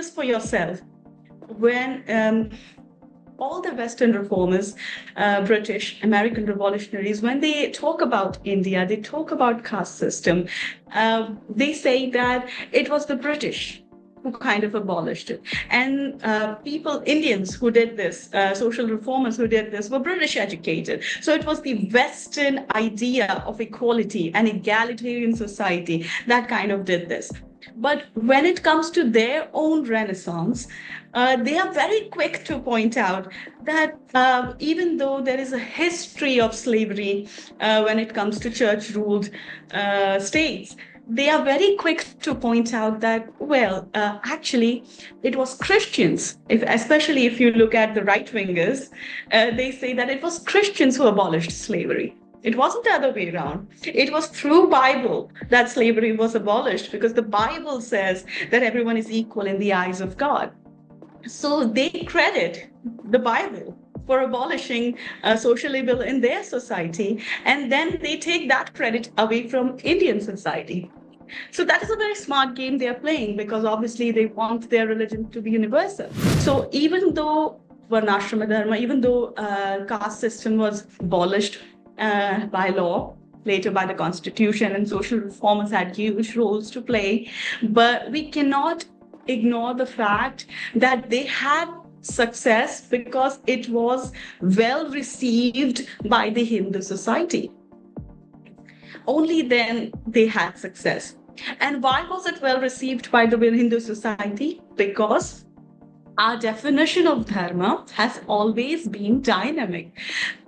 this for yourself. When all the Western reformers, British, American revolutionaries, when they talk about India, they talk about caste system, they say that it was the British who kind of abolished it. And Indians who did this, social reformers who did this, were British educated. So it was the Western idea of equality and egalitarian society that kind of did this. But when it comes to their own Renaissance, they are very quick to point out that even though there is a history of slavery when it comes to church-ruled states, they are very quick to point out that, well, actually, it was Christians, especially if you look at the right-wingers, they say that it was Christians who abolished slavery. It wasn't the other way around. It was through Bible that slavery was abolished, because the Bible says that everyone is equal in the eyes of God. So they credit the Bible for abolishing social evil in their society, and then they take that credit away from Indian society. So that is a very smart game they are playing, because obviously they want their religion to be universal. So even though Varnashrama Dharma, even though caste system was abolished by law, later by the constitution, and social reformers had huge roles to play, but we cannot ignore the fact that they had success because it was well received by the Hindu society. Only then they had success. And why was it well received by the Hindu society? Because our definition of dharma has always been dynamic.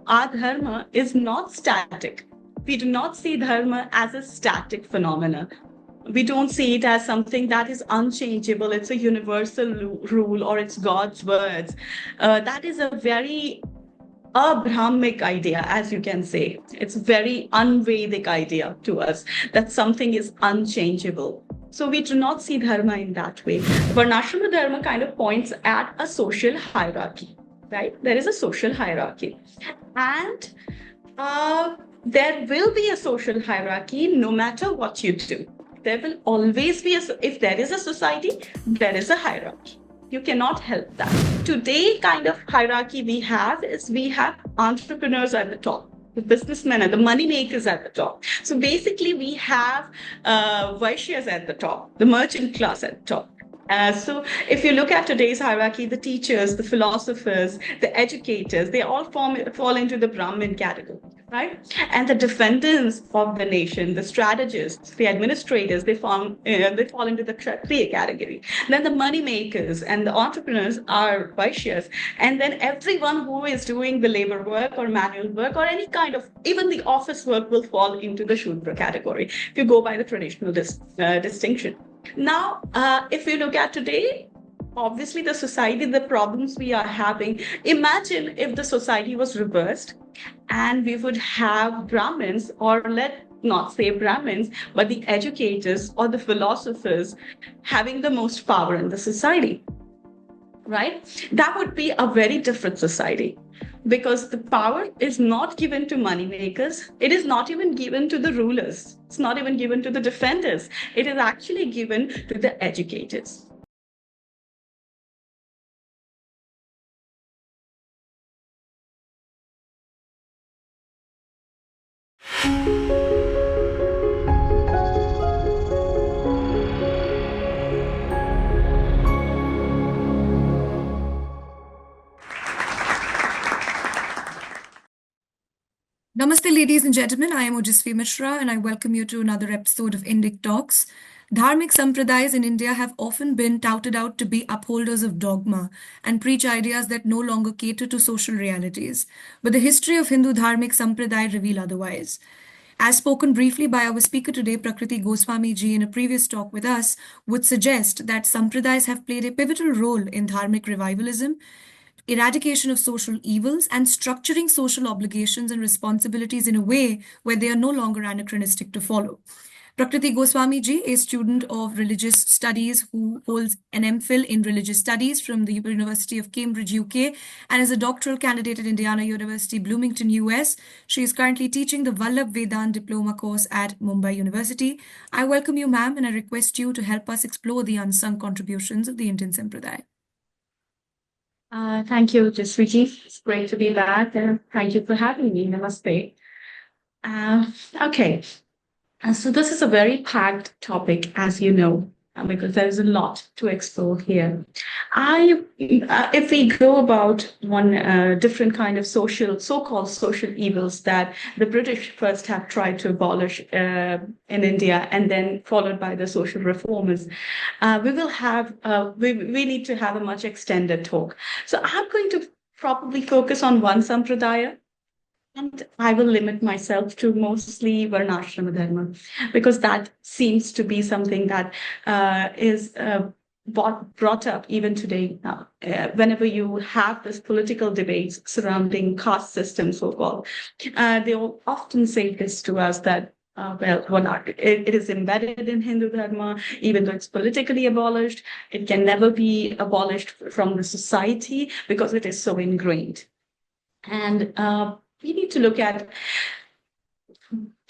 Our dharma is not static. We do not see dharma as a static phenomenon. We don't see it as something that is unchangeable. It's a universal rule, or it's God's words. That is a very Abrahamic idea, as you can say. It's a very un-Vedic idea to us, that something is unchangeable. So we do not see dharma in that way. Varnashrama dharma kind of points at a social hierarchy, right? There is a social hierarchy. And there will be a social hierarchy no matter what you do. There will always be, if there is a society, there is a hierarchy. You cannot help that. Today, kind of hierarchy we have is we have entrepreneurs at the top, the businessmen and the money makers at the top. So basically, we have Vaishyas at the top, the merchant class at the top. So if you look at today's hierarchy, the teachers, the philosophers, the educators, they all fall into the Brahmin category, right? And the defenders of the nation, the strategists, the administrators, they fall into the Kshatriya category. Then the money makers and the entrepreneurs are Vaishyas. And then everyone who is doing the labor work or manual work or any kind of, even the office work, will fall into the Shudra category, if you go by the traditional distinction. Now, if you look at today, obviously the society, the problems we are having, imagine if the society was reversed and we would have Brahmins, or let's not say Brahmins, but the educators or the philosophers having the most power in the society, right? That would be a very different society. Because the power is not given to money makers. It is not even given to the rulers. It's not even given to the defenders. It is actually given to the educators. Namaste, ladies and gentlemen. I am Ojasvi Mishra, and I welcome you to another episode of Indic Talks. Dharmic Sampradayas in India have often been touted out to be upholders of dogma and preach ideas that no longer cater to social realities. But the history of Hindu Dharmic Sampradaya reveal otherwise. As spoken briefly by our speaker today, Prakriti Goswami ji, in a previous talk with us, would suggest that Sampradayas have played a pivotal role in Dharmic revivalism, eradication of social evils, and structuring social obligations and responsibilities in a way where they are no longer anachronistic to follow. Prakriti Goswami ji, a student of religious studies who holds an MPhil in religious studies from the University of Cambridge, UK, and is a doctoral candidate at Indiana University-Bloomington, US. She is currently teaching the Vallabh Vedant Diploma Course at Mumbai University. I welcome you, ma'am, and I request you to help us explore the unsung contributions of the Indian Sampradaya. Thank you, Jaswiji. It's great to be back, and thank you for having me. Namaste. Okay, so this is a very packed topic, as you know, because there is a lot to explore here. If we go about one different kind of so-called social evils that the British first have tried to abolish in India, and then followed by the social reformers, we need to have a much extended talk. So I'm going to probably focus on one sampradaya, and I will limit myself to mostly Varnashrama Dharma, because that seems to be something that is brought up even today. Whenever you have this political debates surrounding caste system, so-called, they will often say this to us that it is embedded in Hindu Dharma, even though it's politically abolished, it can never be abolished from the society because it is so ingrained. And we need to look at,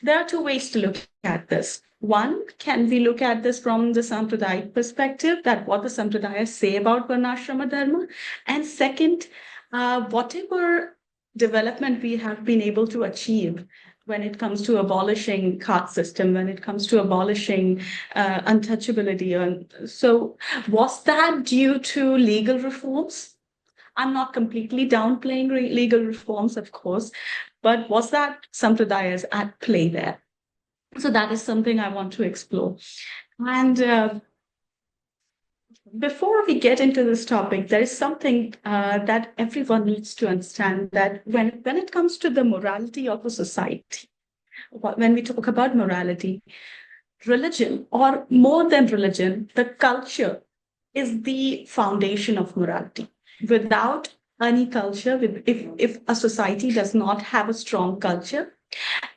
there are two ways to look at this. One, can we look at this from the Sampradaya perspective, that what the Sampradayas say about Varnashrama Dharma? And second, whatever development we have been able to achieve when it comes to abolishing caste system, when it comes to abolishing untouchability. So was that due to legal reforms? I'm not completely downplaying legal reforms, of course, but was that Sampradayas at play there? So that is something I want to explore. And before we get into this topic, there is something that everyone needs to understand, that when it comes to the morality of a society, when we talk about morality, religion, or more than religion, the culture is the foundation of morality. Without any culture, if a society does not have a strong culture,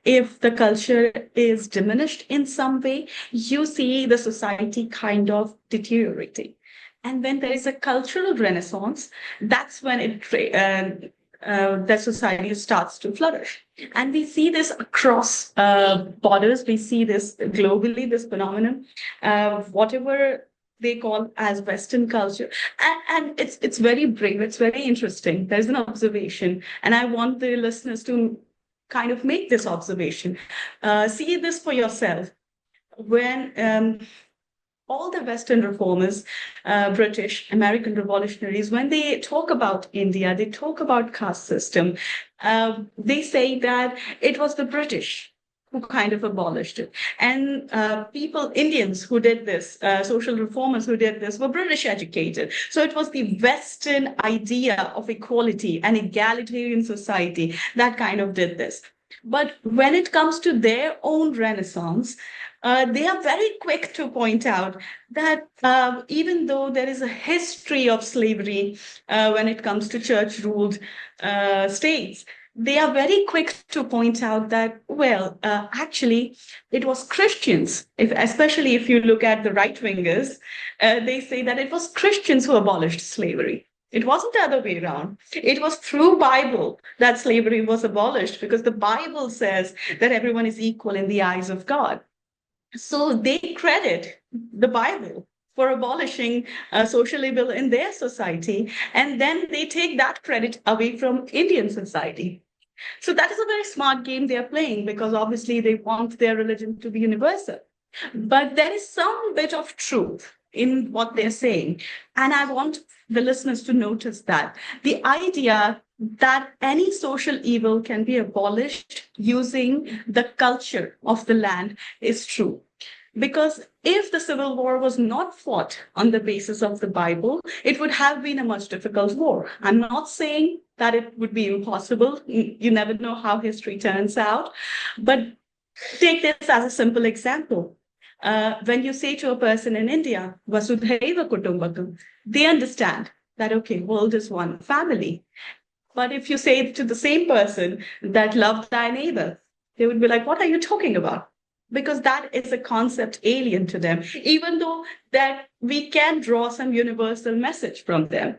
if the culture is diminished in some way, you see the society kind of deteriorating. And when there is a cultural renaissance, that's when the society starts to flourish. And we see this across borders. We see this globally, this phenomenon. Whatever they call as Western culture. And it's very brave, it's very interesting. There's an observation, and I want the listeners to kind of make this observation. See this for yourself. When all the Western reformers, British, American revolutionaries, when they talk about India, they talk about caste system, they say that it was the British who kind of abolished it. And Indians who did this, social reformers who did this, were British educated. So it was the Western idea of equality and egalitarian society that kind of did this. But when it comes to their own renaissance, they are very quick to point out that even though there is a history of slavery when it comes to church-ruled states, they are very quick to point out that, actually, it was Christians, especially if you look at the right-wingers, they say that it was Christians who abolished slavery. It wasn't the other way around. It was through Bible that slavery was abolished, because the Bible says that everyone is equal in the eyes of God. So they credit the Bible for abolishing social evil in their society, and then they take that credit away from Indian society. So that is a very smart game they are playing, because obviously they want their religion to be universal. But there is some bit of truth in what they're saying. And I want the listeners to notice that the idea that any social evil can be abolished using the culture of the land is true. Because if the Civil War was not fought on the basis of the Bible, it would have been a much difficult war. I'm not saying that it would be impossible. You never know how history turns out. But take this as a simple example. When you say to a person in India, Vasudhaiva Kutumbakam, they understand that, okay, world is one family. But if you say to the same person that love thy neighbor, they would be like, what are you talking about? because that is a concept alien to them, even though that we can draw some universal message from them.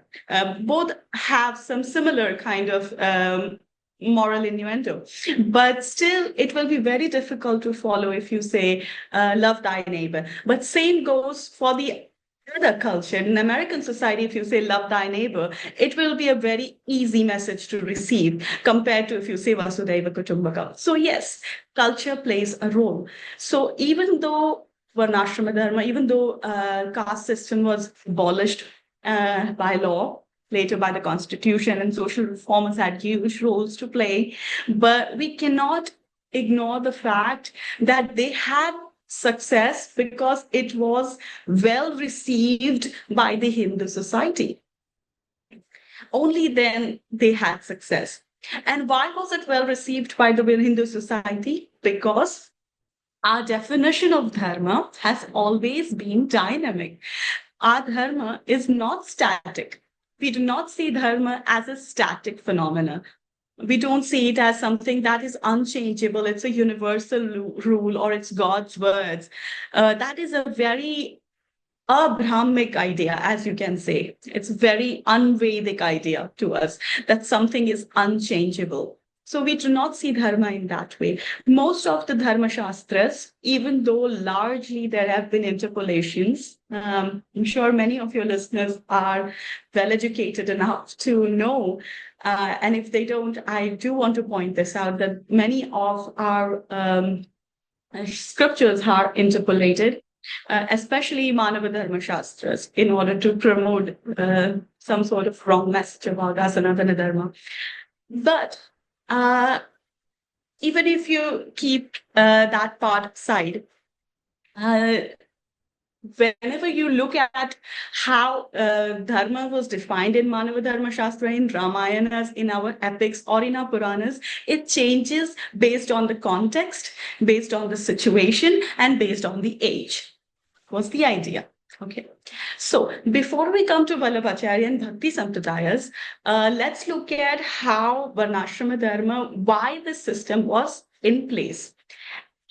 Both have some similar kind of moral innuendo, but still it will be very difficult to follow if you say, love thy neighbor. But same goes for the other culture. In American society, if you say love thy neighbor, it will be a very easy message to receive compared to if you say Vasudhaiva Kutumbakam. So yes, culture plays a role. So even though Varnashrama Dharma, even though caste system was abolished by law, later by the constitution, and social reformers had huge roles to play, but we cannot ignore the fact that they had success because it was well received by the Hindu society. Only then they had success. And why was it well received by the Hindu society? Because our definition of dharma has always been dynamic. Our dharma is not static. We do not see dharma as a static phenomenon. We don't see it as something that is unchangeable. It's a universal rule, or it's God's words. That is a very Abrahamic idea, as you can say. It's a very un-Vedic idea to us that something is unchangeable. So we do not see dharma in that way. Most of the Dharma Shastras, even though largely there have been interpolations, I'm sure many of your listeners are well educated enough to know, and if they don't, I do want to point this out, that many of our scriptures are interpolated, especially Manava Dharma Shastras, in order to promote some sort of wrong message about Asanatana Dharma. But even if you keep that part aside, whenever you look at how dharma was defined in Manava Dharma Shastra, in Ramayanas, in our epics, or in our Puranas, it changes based on the context, based on the situation, and based on the age. What's the idea? Okay. So before we come to Vallabhacharya and Bhakti Sampradayas, let's look at how Varnashrama Dharma, why this system was in place.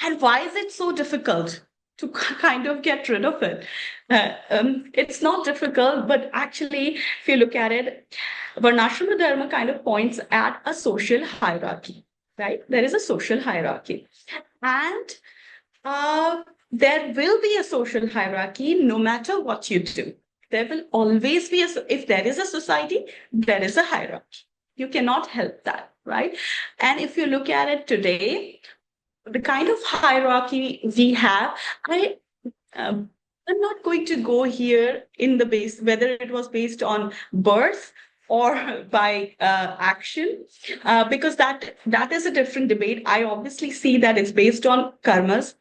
And why is it so difficult to kind of get rid of it? It's not difficult, but actually, if you look at it, Varnashrama Dharma kind of points at a social hierarchy, right? There is a social hierarchy. And there will be a social hierarchy no matter what you do. There will always be if there is a society, there is a hierarchy. You cannot help that, right? And if you look at it today, the kind of hierarchy we have, I'm not going to go here in the base, whether it was based on birth or by action, because that is a different debate. I obviously see that it's based on karmas,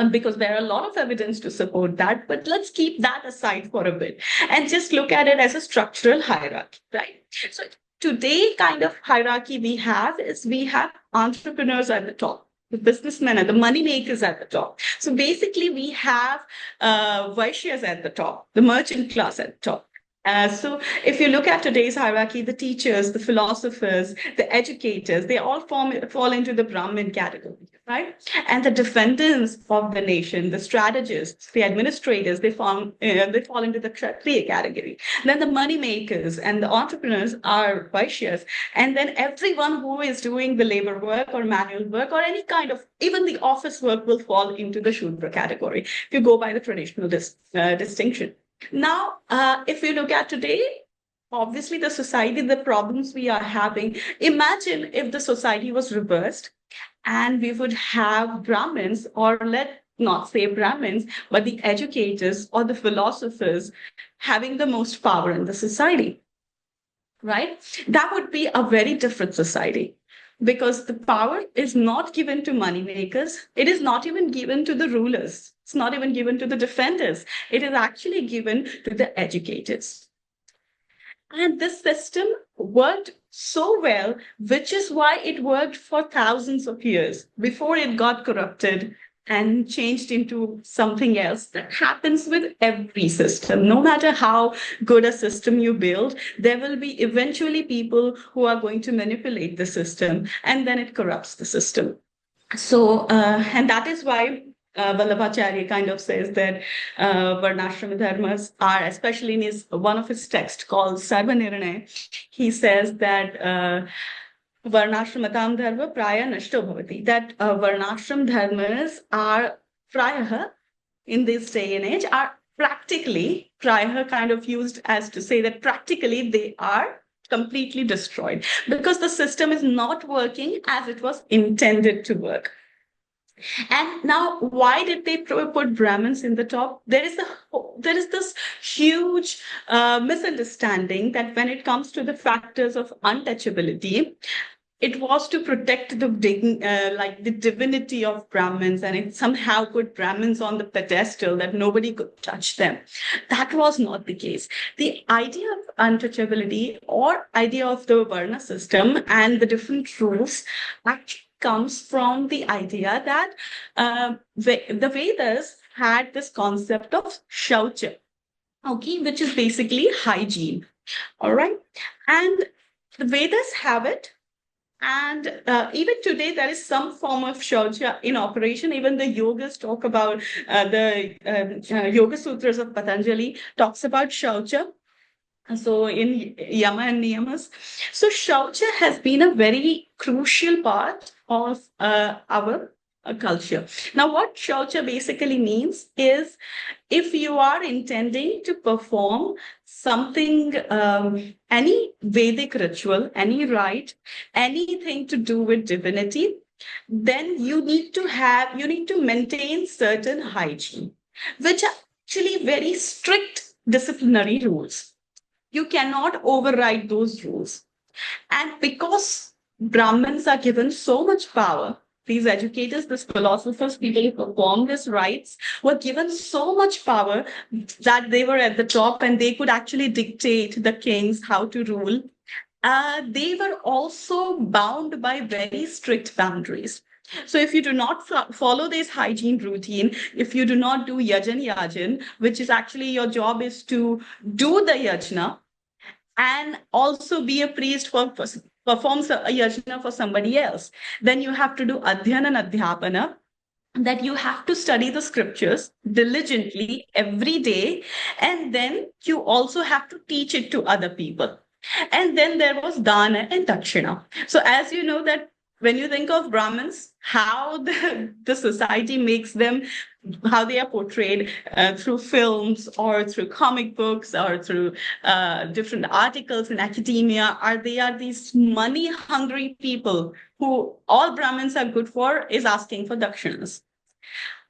because there are a lot of evidence to support that. But let's keep that aside for a bit and just look at it as a structural hierarchy, right? So today, kind of hierarchy we have is we have entrepreneurs at the top, the businessmen and the money makers at the top. So basically, we have Vaishyas at the top, the merchant class at the top. So if you look at today's hierarchy, the teachers, the philosophers, the educators, they all fall into the Brahmin category, right? And the defenders of the nation, the strategists, the administrators, they fall into the Kshatriya category. Then the money makers and the entrepreneurs are Vaishyas. And then everyone who is doing the labor work or manual work or any kind of, even the office work, will fall into the Shudra category, if you go by the traditional distinction. Now, if you look at today, obviously the society, the problems we are having, imagine if the society was reversed and we would have Brahmins, or let not say Brahmins, but the educators or the philosophers having the most power in the society, right? That would be a very different society. Because the power is not given to money makers. It is not even given to the rulers. It's not even given to the defenders. It is actually given to the educators. And this system worked so well, which is why it worked for thousands of years before it got corrupted and changed into something else. That happens with every system. No matter how good a system you build, there will be eventually people who are going to manipulate the system, and then it corrupts the system. And that is why Vallabhacharya kind of says that Varnashrama dharmas are, especially in one of his texts called Sarvanirnay, he says that Varnashramatam dharma praya nashto bhavati, that Varnashram dharmas are praya in this day and age are practically, praya kind of used as to say that practically they are completely destroyed because the system is not working as it was intended to work. And now, why did they put Brahmins in the top? There is this huge misunderstanding that when it comes to the factors of untouchability, it was to protect the divinity of Brahmins, and it somehow put Brahmins on the pedestal that nobody could touch them. That was not the case. The idea of untouchability or idea of the Varna system and the different rules actually comes from the idea that the Vedas had this concept of shaucha, okay, which is basically hygiene. All right. And the Vedas have it. And even today, there is some form of shaucha in operation. Even the yogas talk about the Yoga Sutras of Patanjali talks about shaucha. So in Yama and Niyamas. So Shaucha has been a very crucial part of our culture. Now, what Shaucha basically means is if you are intending to perform something, any Vedic ritual, any rite, anything to do with divinity, then you need to maintain certain hygiene, which are actually very strict disciplinary rules. You cannot override those rules. And because Brahmins are given so much power, these educators, these philosophers, people who perform these rites were given so much power that they were at the top and they could actually dictate the kings how to rule. They were also bound by very strict boundaries. So if you do not follow this hygiene routine, if you do not do yajan, which is actually your job is to do the yajna, and also be a priest for performs a yajna for somebody else. Then you have to do adhyana and adhyapana, that you have to study the scriptures diligently every day, and then you also have to teach it to other people. And then there was dana and dakshina. So as you know that when you think of Brahmins, how the society makes them, how they are portrayed through films or through comic books or through different articles in academia, they are these money hungry people who all Brahmins are good for is asking for dakshinas.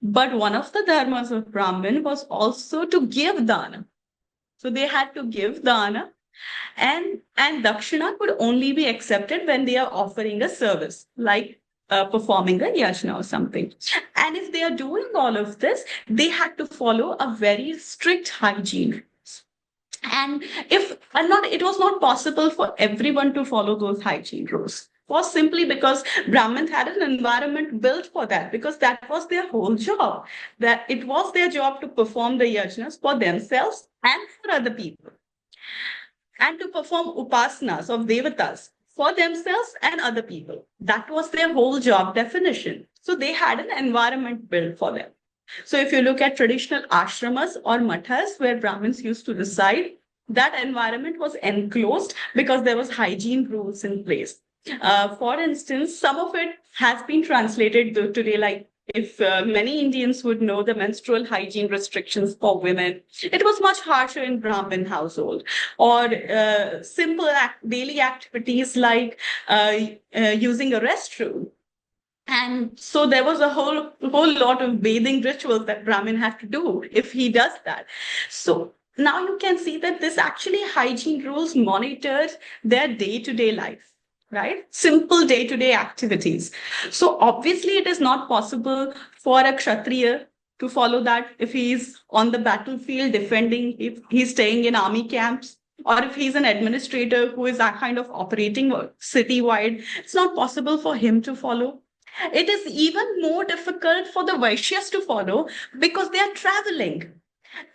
But one of the dharmas of Brahmin was also to give dana. So they had to give dana, and dakshina could only be accepted when they are offering a service, like performing a yajna or something. And if they are doing all of this, they had to follow a very strict hygiene. And it was not possible for everyone to follow those hygiene rules. Was simply because Brahmins had an environment built for that, because that was their whole job. That it was their job to perform the yajnas for themselves and for other people, and to perform upasanas of devatas for themselves and other people. That was their whole job definition. So they had an environment built for them. So if you look at traditional ashramas or mathas where Brahmins used to reside, that environment was enclosed because there was hygiene rules in place. For instance, some of it has been translated today, like if many Indians would know the menstrual hygiene restrictions for women, it was much harsher in Brahmin household. Or simple daily activities like using a restroom. And so there was a whole lot of bathing rituals that Brahmin had to do if he does that. So now you can see that this actually hygiene rules monitored their day-to-day life, right? Simple day-to-day activities. So obviously it is not possible for a Kshatriya to follow that if he's on the battlefield defending, if he's staying in army camps, or if he's an administrator who is that kind of operating citywide. It's not possible for him to follow. It is even more difficult for the Vaishyas to follow because they are traveling.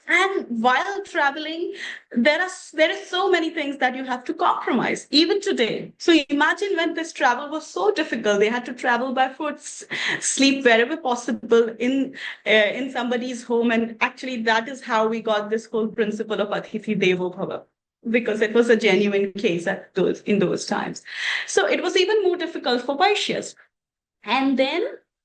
And while traveling, there is so many things that you have to compromise, even today. So imagine when this travel was so difficult, they had to travel by foot, sleep wherever possible in somebody's home, and actually that is how we got this whole principle of Atithi Devo Bhava, because it was a genuine case in those times. So it was even more difficult for Vaishyas. And then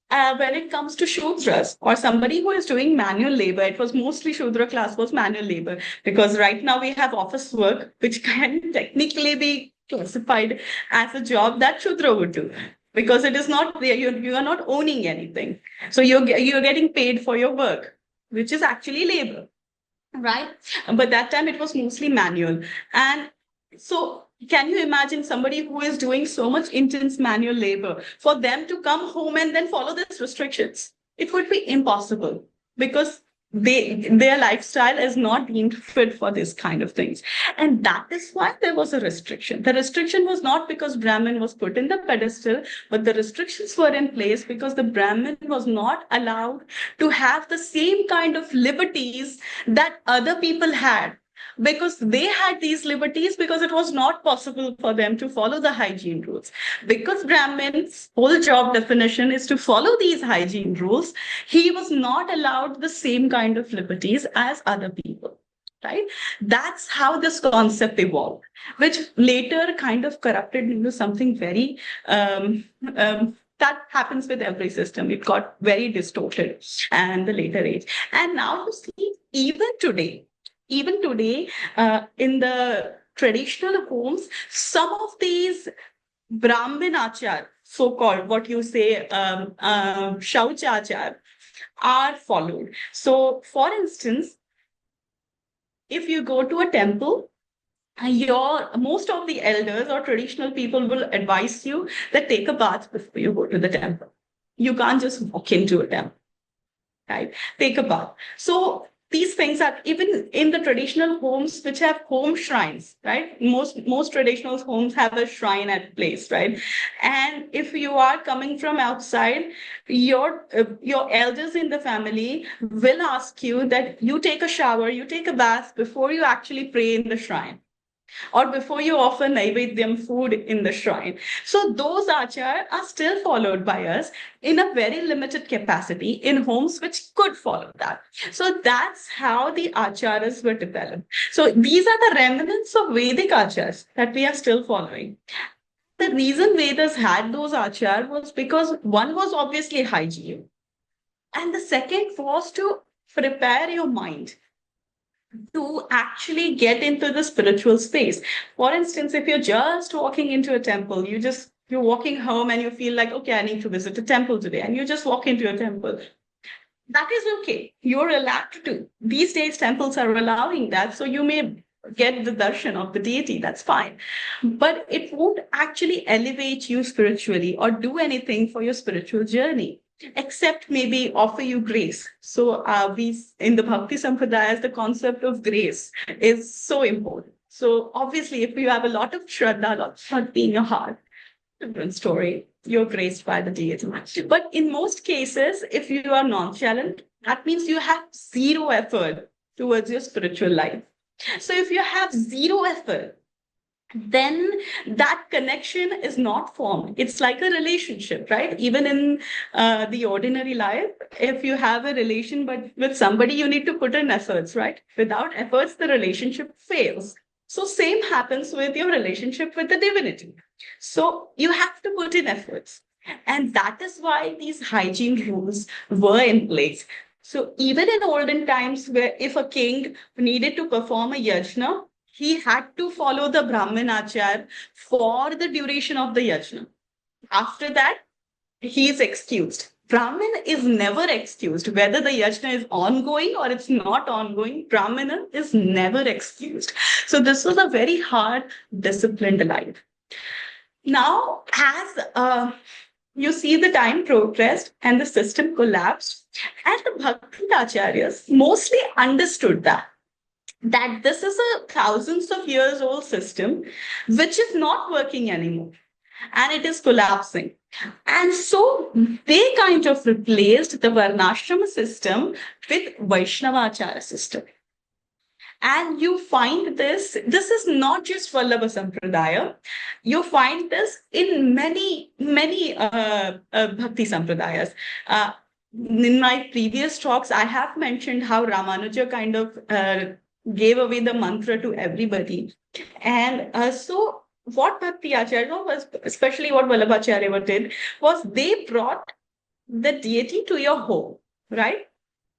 when it comes to Shudras or somebody who is doing manual labor, it was mostly Shudra class was manual labor, because right now we have office work, which can technically be classified as a job that Shudra would do. Because it is not there, you are not owning anything. So you're getting paid for your work, which is actually labor, right? But that time it was mostly manual. And so can you imagine somebody who is doing so much intense manual labor, for them to come home and then follow these restrictions? It would be impossible, because their lifestyle is not deemed fit for this kind of things. And that is why there was a restriction. The restriction was not because Brahmin was put in the pedestal, but the restrictions were in place because the Brahmin was not allowed to have the same kind of liberties that other people had, because they had these liberties because it was not possible for them to follow the hygiene rules. Because Brahmin's whole job definition is to follow these hygiene rules, he was not allowed the same kind of liberties as other people. Right? That's how this concept evolved, which later kind of corrupted into something very that happens with every system. It got very distorted and the later age. And now you see, even today, in the traditional homes, some of these Brahmin achar, so-called, what you say, Shauchachar, are followed. So, for instance, if you go to a temple, your most of the elders or traditional people will advise you that take a bath before you go to the temple. You can't just walk into a temple, right? Take a bath. So these things are even in the traditional homes which have home shrines, right? Most traditional homes have a shrine at place, right? And if you are coming from outside, your elders in the family will ask you that you take a shower, you take a bath before you actually pray in the shrine, or before you offer naivedyam food in the shrine. So those achar are still followed by us in a very limited capacity in homes which could follow that. So that's how the acharas were developed. So these are the remnants of Vedic achars that we are still following. The reason Vedas had those achar was because one was obviously hygiene, and the second was to prepare your mind to actually get into the spiritual space. For instance, if you're just walking into a temple, you're walking home and you feel like, okay, I need to visit a temple today, and you just walk into a temple. That is okay. You're allowed to do. These days, temples are allowing that, so you may get the darshan of the deity. That's fine, but it won't actually elevate you spiritually or do anything for your spiritual journey, except maybe offer you grace. So we in the Bhakti Sampradayas, the concept of grace is so important. So obviously, if you have a lot of shraddha, a lot of bhakti in your heart, different story. You're graced by the deity. But in most cases, if you are nonchalant, that means you have zero effort towards your spiritual life. So if you have zero effort, then that connection is not formed. It's like a relationship, right? Even in the ordinary life, if you have a relation but with somebody, you need to put in efforts, right? Without efforts, the relationship fails. So same happens with your relationship with the divinity. So you have to put in efforts. And that is why these hygiene rules were in place. So even in olden times, where if a king needed to perform a yajna, he had to follow the Brahmin achar for the duration of the yajna. After that, he is excused. Brahmin is never excused. Whether the yajna is ongoing or it's not ongoing, Brahmana is never excused. So this was a very hard, disciplined life. Now, as you see, the time progressed and the system collapsed, and the Bhakti Acharyas mostly understood that this is a thousands of years old system which is not working anymore, and it is collapsing. And so they kind of replaced the Varnashrama system with Vaishnavacharya system. And you find this is not just Vallabha Sampradaya. You find this in many Bhakti Sampradayas. In my previous talks, I have mentioned how Ramanuja kind of gave away the mantra to everybody. And so what Bhakti Acharya was, especially what Vallabhacharya did, was they brought the deity to your home, right?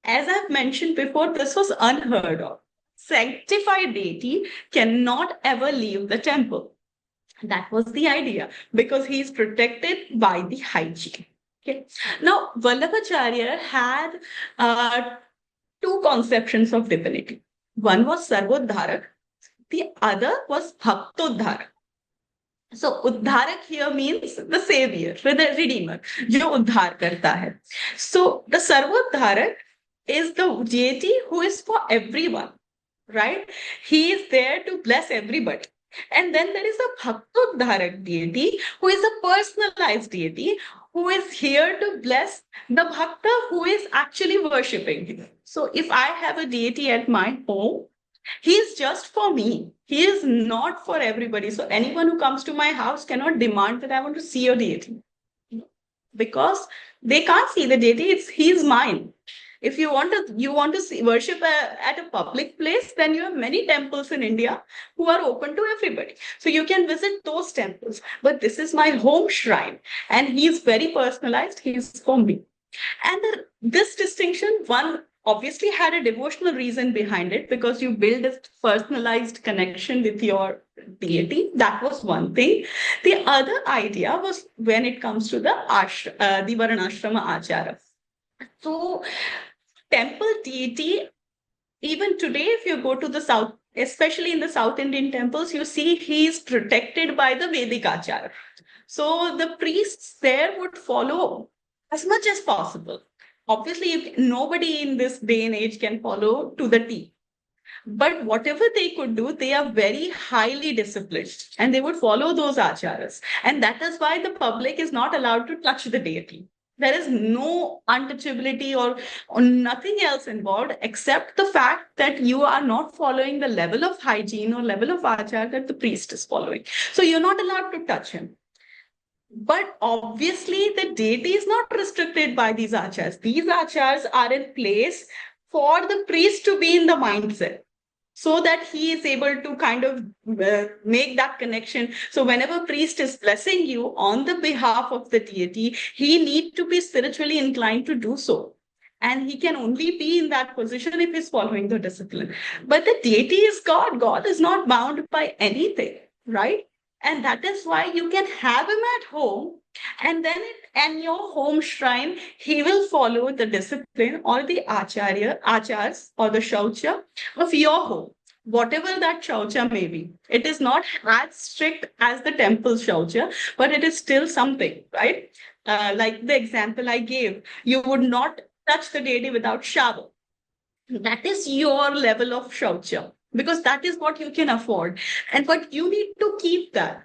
As I've mentioned before, this was unheard of. Sanctified deity cannot ever leave the temple. That was the idea because he is protected by the hygiene. Okay. Now, Vallabhacharya had two conceptions of divinity. One was Sarvodharak, the other was Bhaktodharak. So, Uddharak here means the savior, the redeemer, जो उद्धार करता है. So, the Sarvodharak is the deity who is for everyone, right? He is there to bless everybody. And then there is a Bhaktodharak deity who is a personalized deity who is here to bless the Bhakta who is actually worshipping him. So, if I have a deity at my home, he is just for me. He is not for everybody. So anyone who comes to my house cannot demand that I want to see your deity because they can't see the deity. He is mine. If you want to see, worship at a public place, then you have many temples in India who are open to everybody. So you can visit those temples. But this is my home shrine, and he is very personalized. He is for me. And this distinction, one obviously had a devotional reason behind it because you build a personalized connection with your deity. That was one thing. The other idea was when it comes to the Varnashrama Acharya. So, temple deity, even today, if you go to the south, especially in the South Indian temples, you see he is protected by the Vedic Acharya. So, the priests there would follow as much as possible. Obviously, nobody in this day and age can follow to the T. But whatever they could do, they are very highly disciplined and they would follow those acharas. And that is why the public is not allowed to touch the deity. There is no untouchability or nothing else involved except the fact that you are not following the level of hygiene or level of achar that the priest is following. So you're not allowed to touch him. But obviously, the deity is not restricted by these achars. These achars are in place for the priest to be in the mindset so that he is able to kind of make that connection. So whenever priest is blessing you on the behalf of the deity, he needs to be spiritually inclined to do so. And he can only be in that position if he's following the discipline. But the deity is God. God is not bound by anything, right? And that is why you can have him at home, and then in your home shrine, he will follow the discipline or the achars or the shaucha of your home, whatever that shaucha may be. It is not as strict as the temple shaucha, but it is still something, right? Like the example I gave, you would not touch the deity without shower. That is your level of shaucha because that is what you can afford. And but you need to keep that.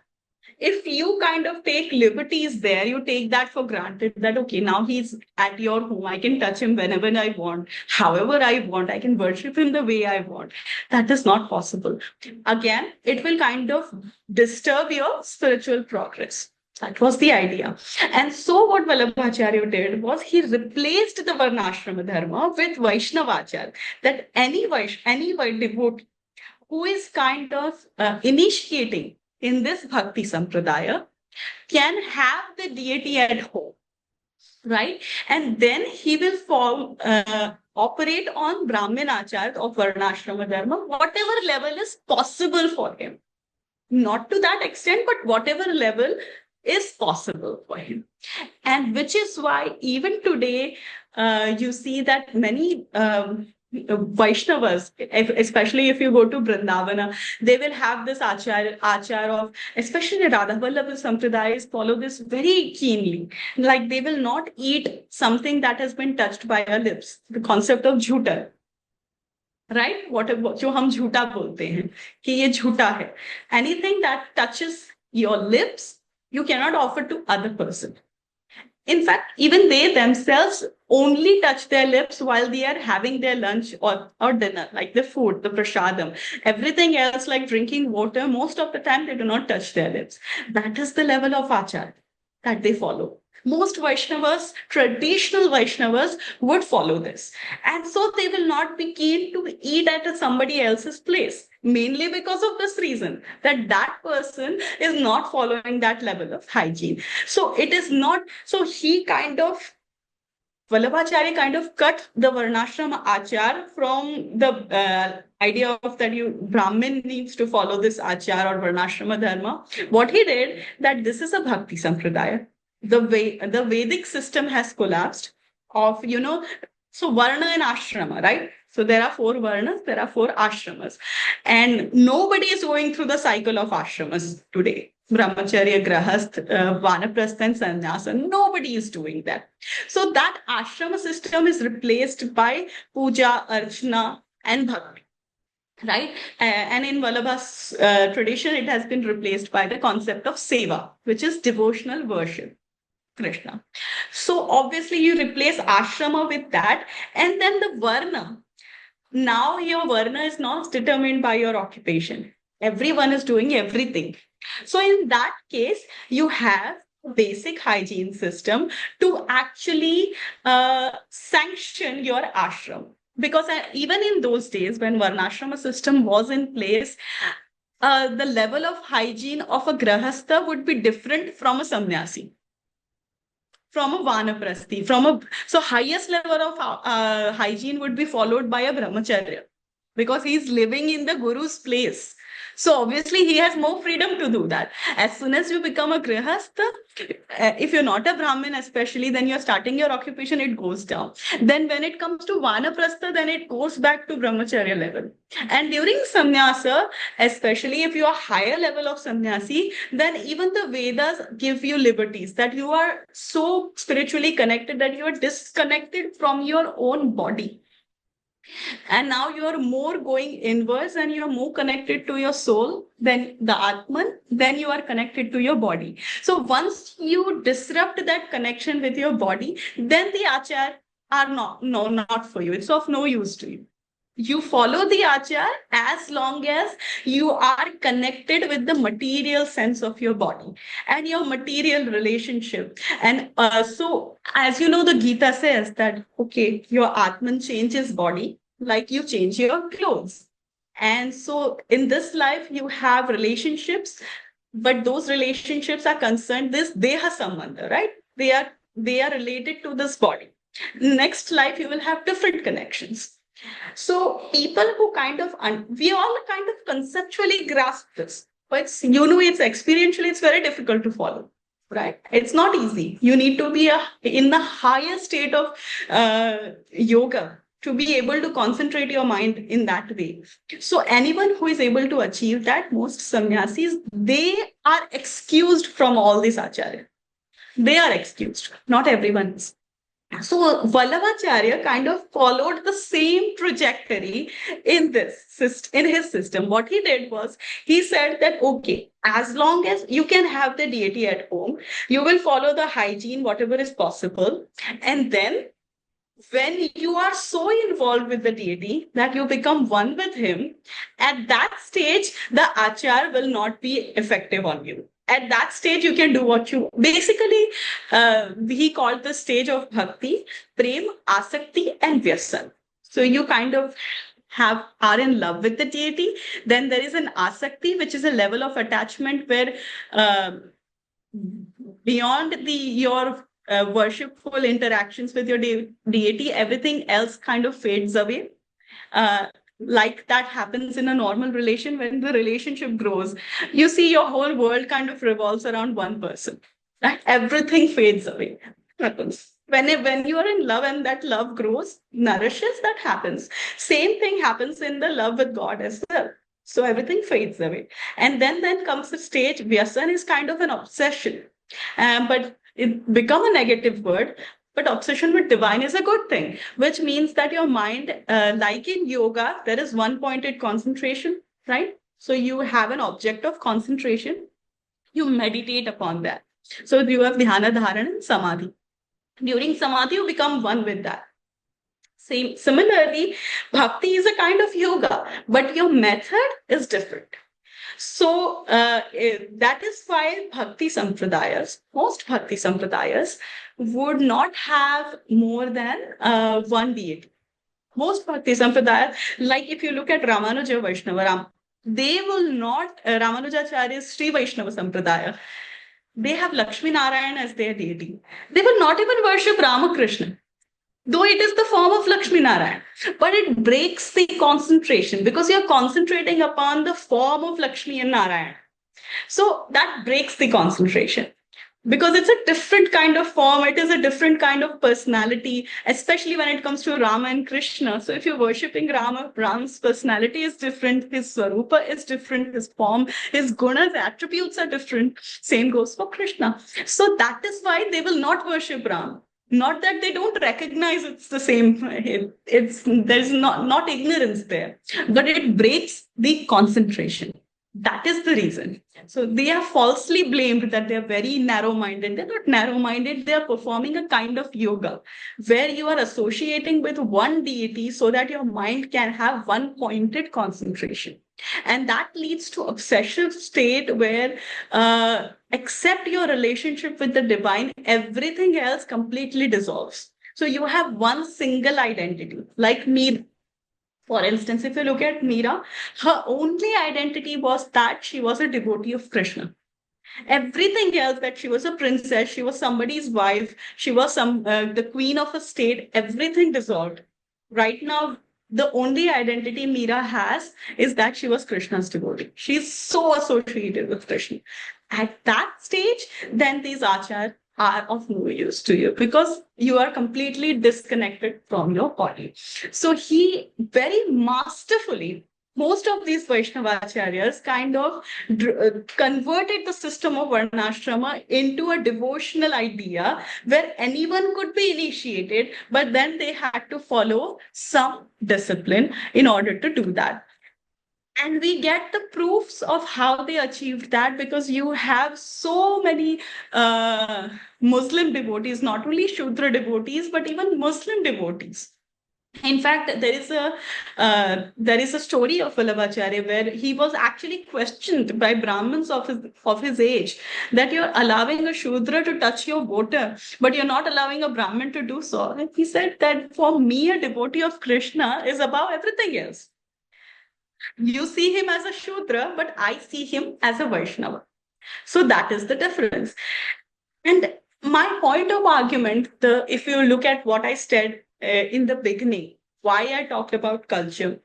If you kind of take liberties there, you take that for granted that, okay, now he's at your home. I can touch him whenever I want, however I want. I can worship him the way I want. That is not possible. Again, it will kind of disturb your spiritual progress. That was the idea. And so what Vallabhacharya did was he replaced the Varnashrama Dharma with Vaishnavacharya. That any devotee who is kind of initiating in this Bhakti Sampradaya can have the deity at home, right? And then he will operate on Brahmin Achar or Varnashrama Dharma, whatever level is possible for him. Not to that extent, but whatever level is possible for him. And which is why even today, you see that many Vaishnavas, especially if you go to Vrindavana, they will have this achar of, especially Radha Vallabh Sampradayas follow this very keenly. Like they will not eat something that has been touched by our lips. The concept of jhuta. Right? Whatever जो हम झूठा बोलते हैं कि ये झूठा है. Anything that touches your lips, you cannot offer to other person. In fact, even they themselves only touch their lips while they are having their lunch or dinner, like the food, the prasadam. Everything else, like drinking water, most of the time they do not touch their lips. That is the level of achar that they follow. Most Vaishnavas, traditional Vaishnavas, would follow this. And so they will not be keen to eat at somebody else's place, mainly because of this reason that that person is not following that level of hygiene. So it is not, so he kind of, Vallabhacharya kind of cut the Varnashrama achar from the idea of that you Brahmin needs to follow this achar or Varnashrama dharma. What he did, that this is a Bhakti Sampradaya. The Vedic system has collapsed of, so Varna and Ashrama, right? So there are 4 Varnas, there are 4 Ashramas. And nobody is going through the cycle of Ashramas today. Brahmacharya, Grahasth, Vanaprastha, and Sannyasa. Nobody is doing that. So that ashrama system is replaced by puja, archana, and bhakti. Right? And in Vallabha's tradition, it has been replaced by the concept of seva, which is devotional worship. Krishna. So obviously you replace ashrama with that, and then the varna. Now your varna is not determined by your occupation. Everyone is doing everything. So in that case, you have a basic hygiene system to actually sanction your ashram. Because even in those days when Varnashrama system was in place, the level of hygiene of a grahastha would be different from a sannyasi, from a vanaprasthi, so highest level of hygiene would be followed by a brahmacharya because he's living in the guru's place. So obviously he has more freedom to do that. As soon as you become a grihastha, if you're not a Brahmin especially, then you're starting your occupation, it goes down. Then when it comes to Vanaprastha, then it goes back to Brahmacharya level. And during sannyasa, especially if you are higher level of sannyasi, then even the Vedas give you liberties that you are so spiritually connected that you are disconnected from your own body. And now you are more going inwards and you are more connected to your soul than the Atman, then you are connected to your body. So once you disrupt that connection with your body, then the achar are not for you. It's of no use to you. You follow the achar as long as you are connected with the material sense of your body and your material relationship. And so, as you know, the Gita says that, okay, your Atman changes body like you change your clothes. And so in this life, you have relationships, but those relationships are concerned this deha sambandha, right? They are related to this body. Next life, you will have different connections. So people who we all kind of conceptually grasp this, but it's experientially, it's very difficult to follow, right? It's not easy. You need to be in the highest state of yoga to be able to concentrate your mind in that way. So anyone who is able to achieve that, most sannyasis, they are excused from all this acharya. They are excused. Not everyone is. So Vallabhacharya kind of followed the same trajectory in his system. What he did was he said that, okay, as long as you can have the deity at home, you will follow the hygiene, whatever is possible. And then when you are so involved with the deity that you become one with him, at that stage, the achar will not be effective on you. At that stage, you can do what you basically, he called the stage of bhakti, prem, asakti, and vyasan. So you kind of are in love with the deity. Then there is an asakti, which is a level of attachment where beyond your worshipful interactions with your deity, everything else kind of fades away. Like that happens in a normal relation. When the relationship grows, you see your whole world kind of revolves around one person, right? Everything fades away. Happens when you are in love and that love grows, nourishes, that happens. Same thing happens in the love with God as well. So everything fades away. And then comes the stage, Vyasan is kind of an obsession. But it become a negative word. But obsession with divine is a good thing, which means that your mind, like in yoga, there is one-pointed concentration, right? So you have an object of concentration. You meditate upon that. So you have dhyana, dharana, and samadhi. During samadhi, you become one with that. Similarly, bhakti is a kind of yoga, but your method is different. So that is why most Bhakti Sampradayas would not have more than one deity. Most Bhakti Sampradayas, like if you look at Ramanuja Vaishnava, they will not, Ramanujacharya's Shri Vaishnava Sampradaya, they have Lakshmi Narayan as their deity. They will not even worship Ramakrishna, though it is the form of Lakshmi Narayan. But it breaks the concentration because you're concentrating upon the form of Lakshmi and Narayan. So that breaks the concentration because it's a different kind of form. It is a different kind of personality, especially when it comes to Rama and Krishna. So if you're worshipping Rama, Rama's personality is different, his swarupa is different, his form, his gunas, attributes are different. Same goes for Krishna. So that is why they will not worship Rama. Not that they don't recognize it's the same. It's there's not ignorance there, but it breaks the concentration. That is the reason. So they are falsely blamed that they're very narrow minded. They're not narrow minded, they are performing a kind of yoga where you are associating with one deity so that your mind can have one pointed concentration. And that leads to obsessive state where except your relationship with the divine, everything else completely dissolves. So you have one single identity, like me. For instance, if you look at Meera, her only identity was that she was a devotee of Krishna. Everything else, that she was a princess, she was somebody's wife, she was the queen of a state, everything dissolved. Right now, the only identity Meera has is that she was Krishna's devotee. She's so associated with Krishna. At that stage, then these achar are of no use to you because you are completely disconnected from your body. So he very masterfully, most of these Vaishnavacharyas kind of converted the system of Varnashrama into a devotional idea where anyone could be initiated, but then they had to follow some discipline in order to do that. And we get the proofs of how they achieved that because you have so many Muslim devotees, not only Shudra devotees, but even Muslim devotees. In fact, there is a story of Vallabhacharya where he was actually questioned by Brahmins of his age that you're allowing a Shudra to touch your water, but you're not allowing a Brahmin to do so. And he said that for me, a devotee of Krishna is above everything else. You see him as a Shudra, but I see him as a Vaishnava. So that is the difference. And my point of argument, if you look at what I said in the beginning, why I talked about culture,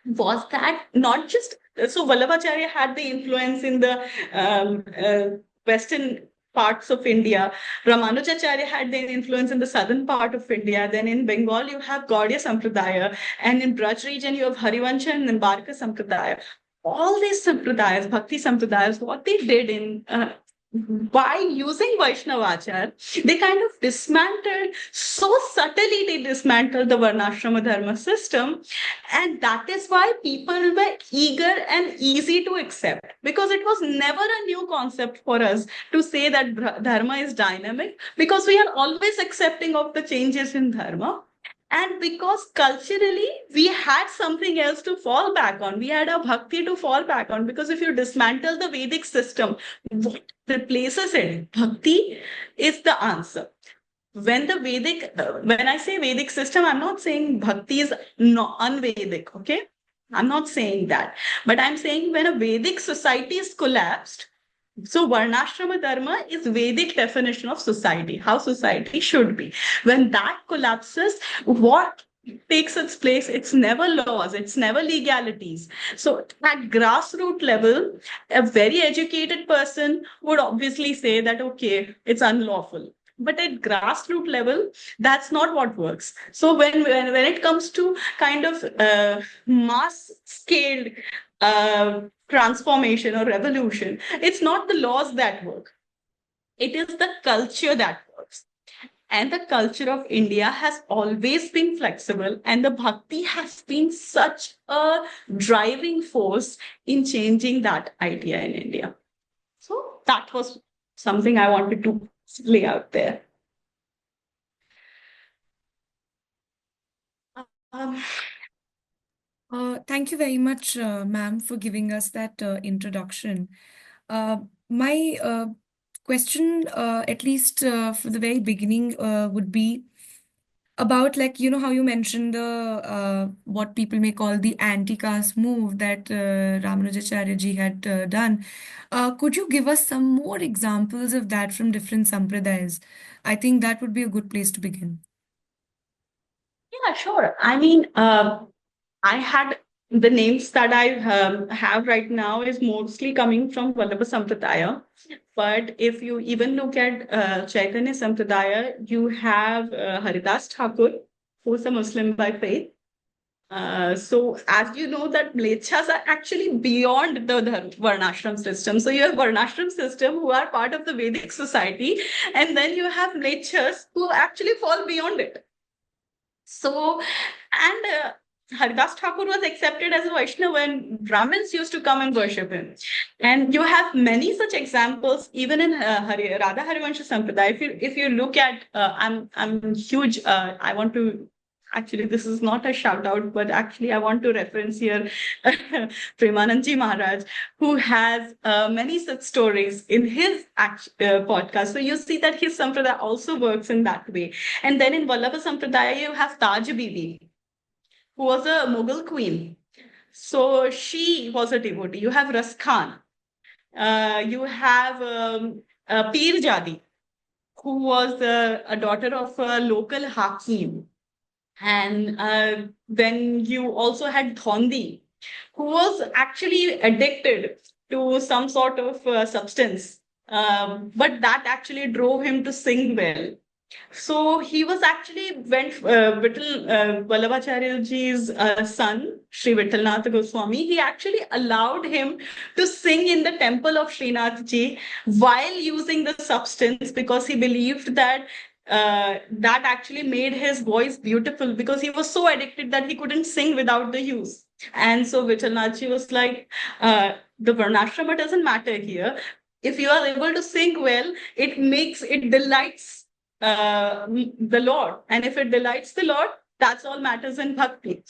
was that not just so Vallabhacharya had the influence in the western parts of India. Ramanujacharya had the influence in the southern part of India. Then in Bengal, you have Gaudiya Sampradaya. And in Braj region, you have Harivancha and Nimbarka Sampradaya. All these Sampradayas, Bhakti Sampradayas, what they did in by using Vaishnavacharya, they kind of dismantled, so subtly they dismantled the Varnashrama Dharma system. And that is why people were eager and easy to accept because it was never a new concept for us to say that Dharma is dynamic because we are always accepting of the changes in Dharma. And because culturally we had something else to fall back on, we had a bhakti to fall back on. Because if you dismantle the Vedic system, what replaces it? Bhakti is the answer. When I say Vedic system, I'm not saying bhakti is un-Vedic, okay? I'm not saying that. But I'm saying when a Vedic society is collapsed, so Varnashrama Dharma is Vedic definition of society, how society should be. When that collapses, what takes its place? It's never laws, it's never legalities. So at grassroots level, a very educated person would obviously say that, okay, it's unlawful. But at grassroots level, that's not what works. So when it comes to kind of mass scaled transformation or revolution, it's not the laws that work. It is the culture that works. And the culture of India has always been flexible, and the bhakti has been such a driving force in changing that idea in India. So that was something I wanted to lay out there. Um, Thank you very much, ma'am, for giving us that introduction. My question, at least for the very beginning, would be about, like, how you mentioned the what people may call the anti-caste move that Ramanujacharya ji had done. Could you give us some more examples of that from different sampradayas? I think that would be a good place to begin. yeah, sure. I mean, I had the names that I have right now is mostly coming from Vallabh Sampradaya. But if you even look at Chaitanya Sampradaya, you have Haridas Thakur, who's a Muslim by faith. So as you know that Mlechas are actually beyond the Varnashram system. So you have Varnashram system who are part of the Vedic society, and then you have Mlechas who actually fall beyond it. So, and Haridas Thakur was accepted as a Vaishnava when Brahmins used to come and worship him. And you have many such examples, even in Radha Harivansha Sampradaya. If you look at, I'm huge. I want to actually this is not a shout out, but actually I want to reference here Premanandji Maharaj, who has many such stories in his podcast. So you see that his sampradaya also works in that way. And then in Vallabha Sampradaya, you have Taj Bibi, who was a Mughal queen. So she was a devotee. You have Ras Khan. You have Peer Jadi, who was a daughter of a local hakim. And then you also had Thondi, who was actually addicted to some sort of substance, but that actually drove him to sing well. So he was actually when Vallabhacharya ji's son, Shri Vittalnath Goswami, he actually allowed him to sing in the temple of Srinath ji while using the substance because he believed that that actually made his voice beautiful because he was so addicted that he couldn't sing without the use. And so Vittalnath ji was like, the Varnashrama doesn't matter here. If you are able to sing well, it delights the Lord. And if it delights the Lord, that's all matters in bhakti.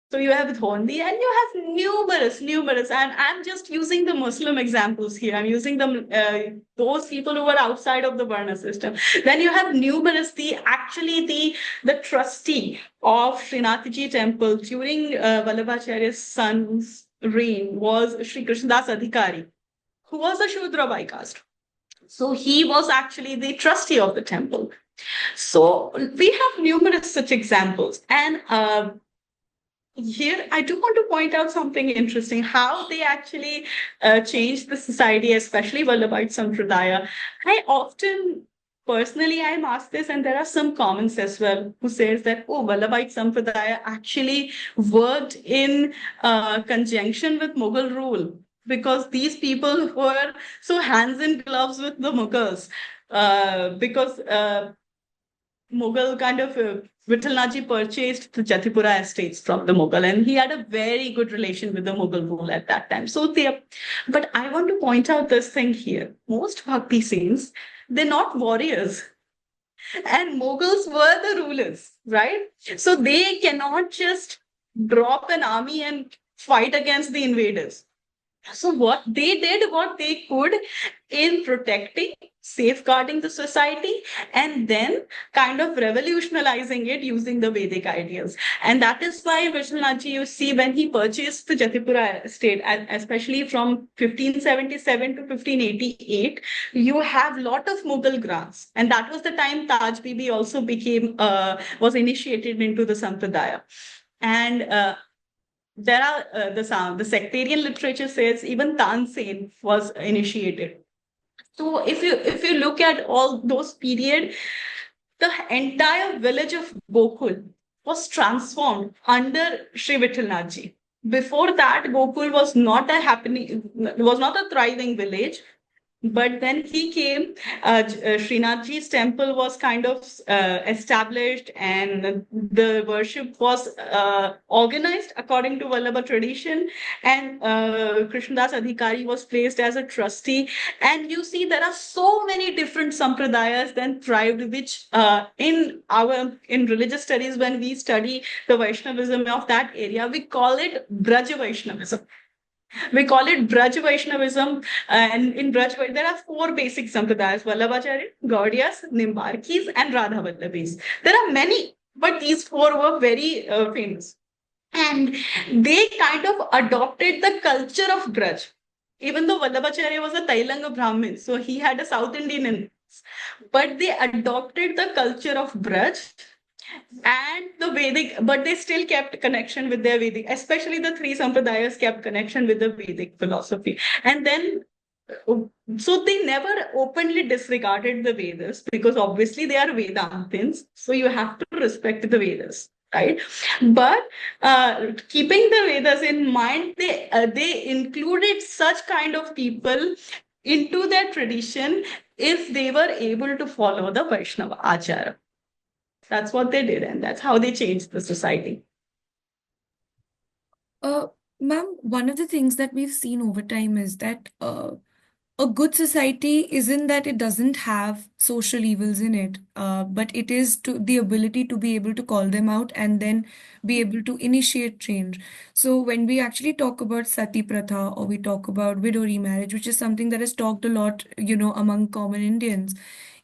So you have Dhondi and you have numerous. And I'm just using the Muslim examples here. I'm using them, those people who are outside of the Varna system. Then you have numerous, the trustee of Srinathji temple during Vallabhacharya's son's reign was Sri Krishnadas Adhikari, who was a Shudra by caste. So he was actually the trustee of the temple. So we have numerous such examples. And here I do want to point out something interesting how they actually changed the society, especially Vallabhite Sampradaya. I often personally I'm asked this, and there are some comments as well who says that Vallabhite Sampradaya actually worked in conjunction with Mughal rule because these people were so hands in gloves with the Mughals because Mughal kind of Vittalnaji purchased the Jatipura estates from the Mughal, and he had a very good relation with the Mughal rule at that time. So they, but I want to point out this thing here: most Bhakti saints, they're not warriors, and Mughals were the rulers, right? So they cannot just drop an army and fight against the invaders. So what they did, what they could in protecting, safeguarding the society, and then kind of revolutionizing it using the Vedic ideas. And that is why Vishwanath you see when he purchased the Jatipura estate, especially from 1577 to 1588, you have lot of Mughal grants. And that was the time Taj Bibi also was initiated into the Sampradaya. And there are the sectarian literature says even Tansen was initiated. So if you look at all those period, the entire village of Gokul was transformed under Sri Vittalnathji. Before that, Gokul was not a thriving village. But then he came, Srinathji's temple was kind of established, and the worship was organized according to Vallabha tradition. And Krishnadas Adhikari was placed as a trustee. And you see, there are so many different sampradayas then thrived, which in religious studies, when we study the Vaishnavism of that area, we call it Braja Vaishnavism. We call it Braj Vaishnavism. And in Braj, there are four basic sampradayas: Vallabhacharya, Gaudiyas, Nimbarkis, and Radha Vallabhis. There are many, but these four were very famous. And they kind of adopted the culture of Braj. Even though Vallabhacharya was a Tailanga Brahmin, so he had a South Indian influence, but they adopted the culture of Braj and the Vedic, but they still kept connection with their Vedic, especially the three Sampradayas kept connection with the Vedic philosophy. And then, so they never openly disregarded the Vedas, because obviously they are Vedantins, so you have to respect the Vedas. Right, but keeping the Vedas in mind, they included such kind of people into their tradition if they were able to follow the Vaishnava Acharya. That's what they did, and that's how they changed the society. Uh, Ma'am, one of the things that we've seen over time is that a good society isn't that it doesn't have social evils in it, but it is to the ability to be able to call them out and then be able to initiate change. So when we actually talk about sati pratha or we talk about widow remarriage, which is something that is talked a lot, among common Indians,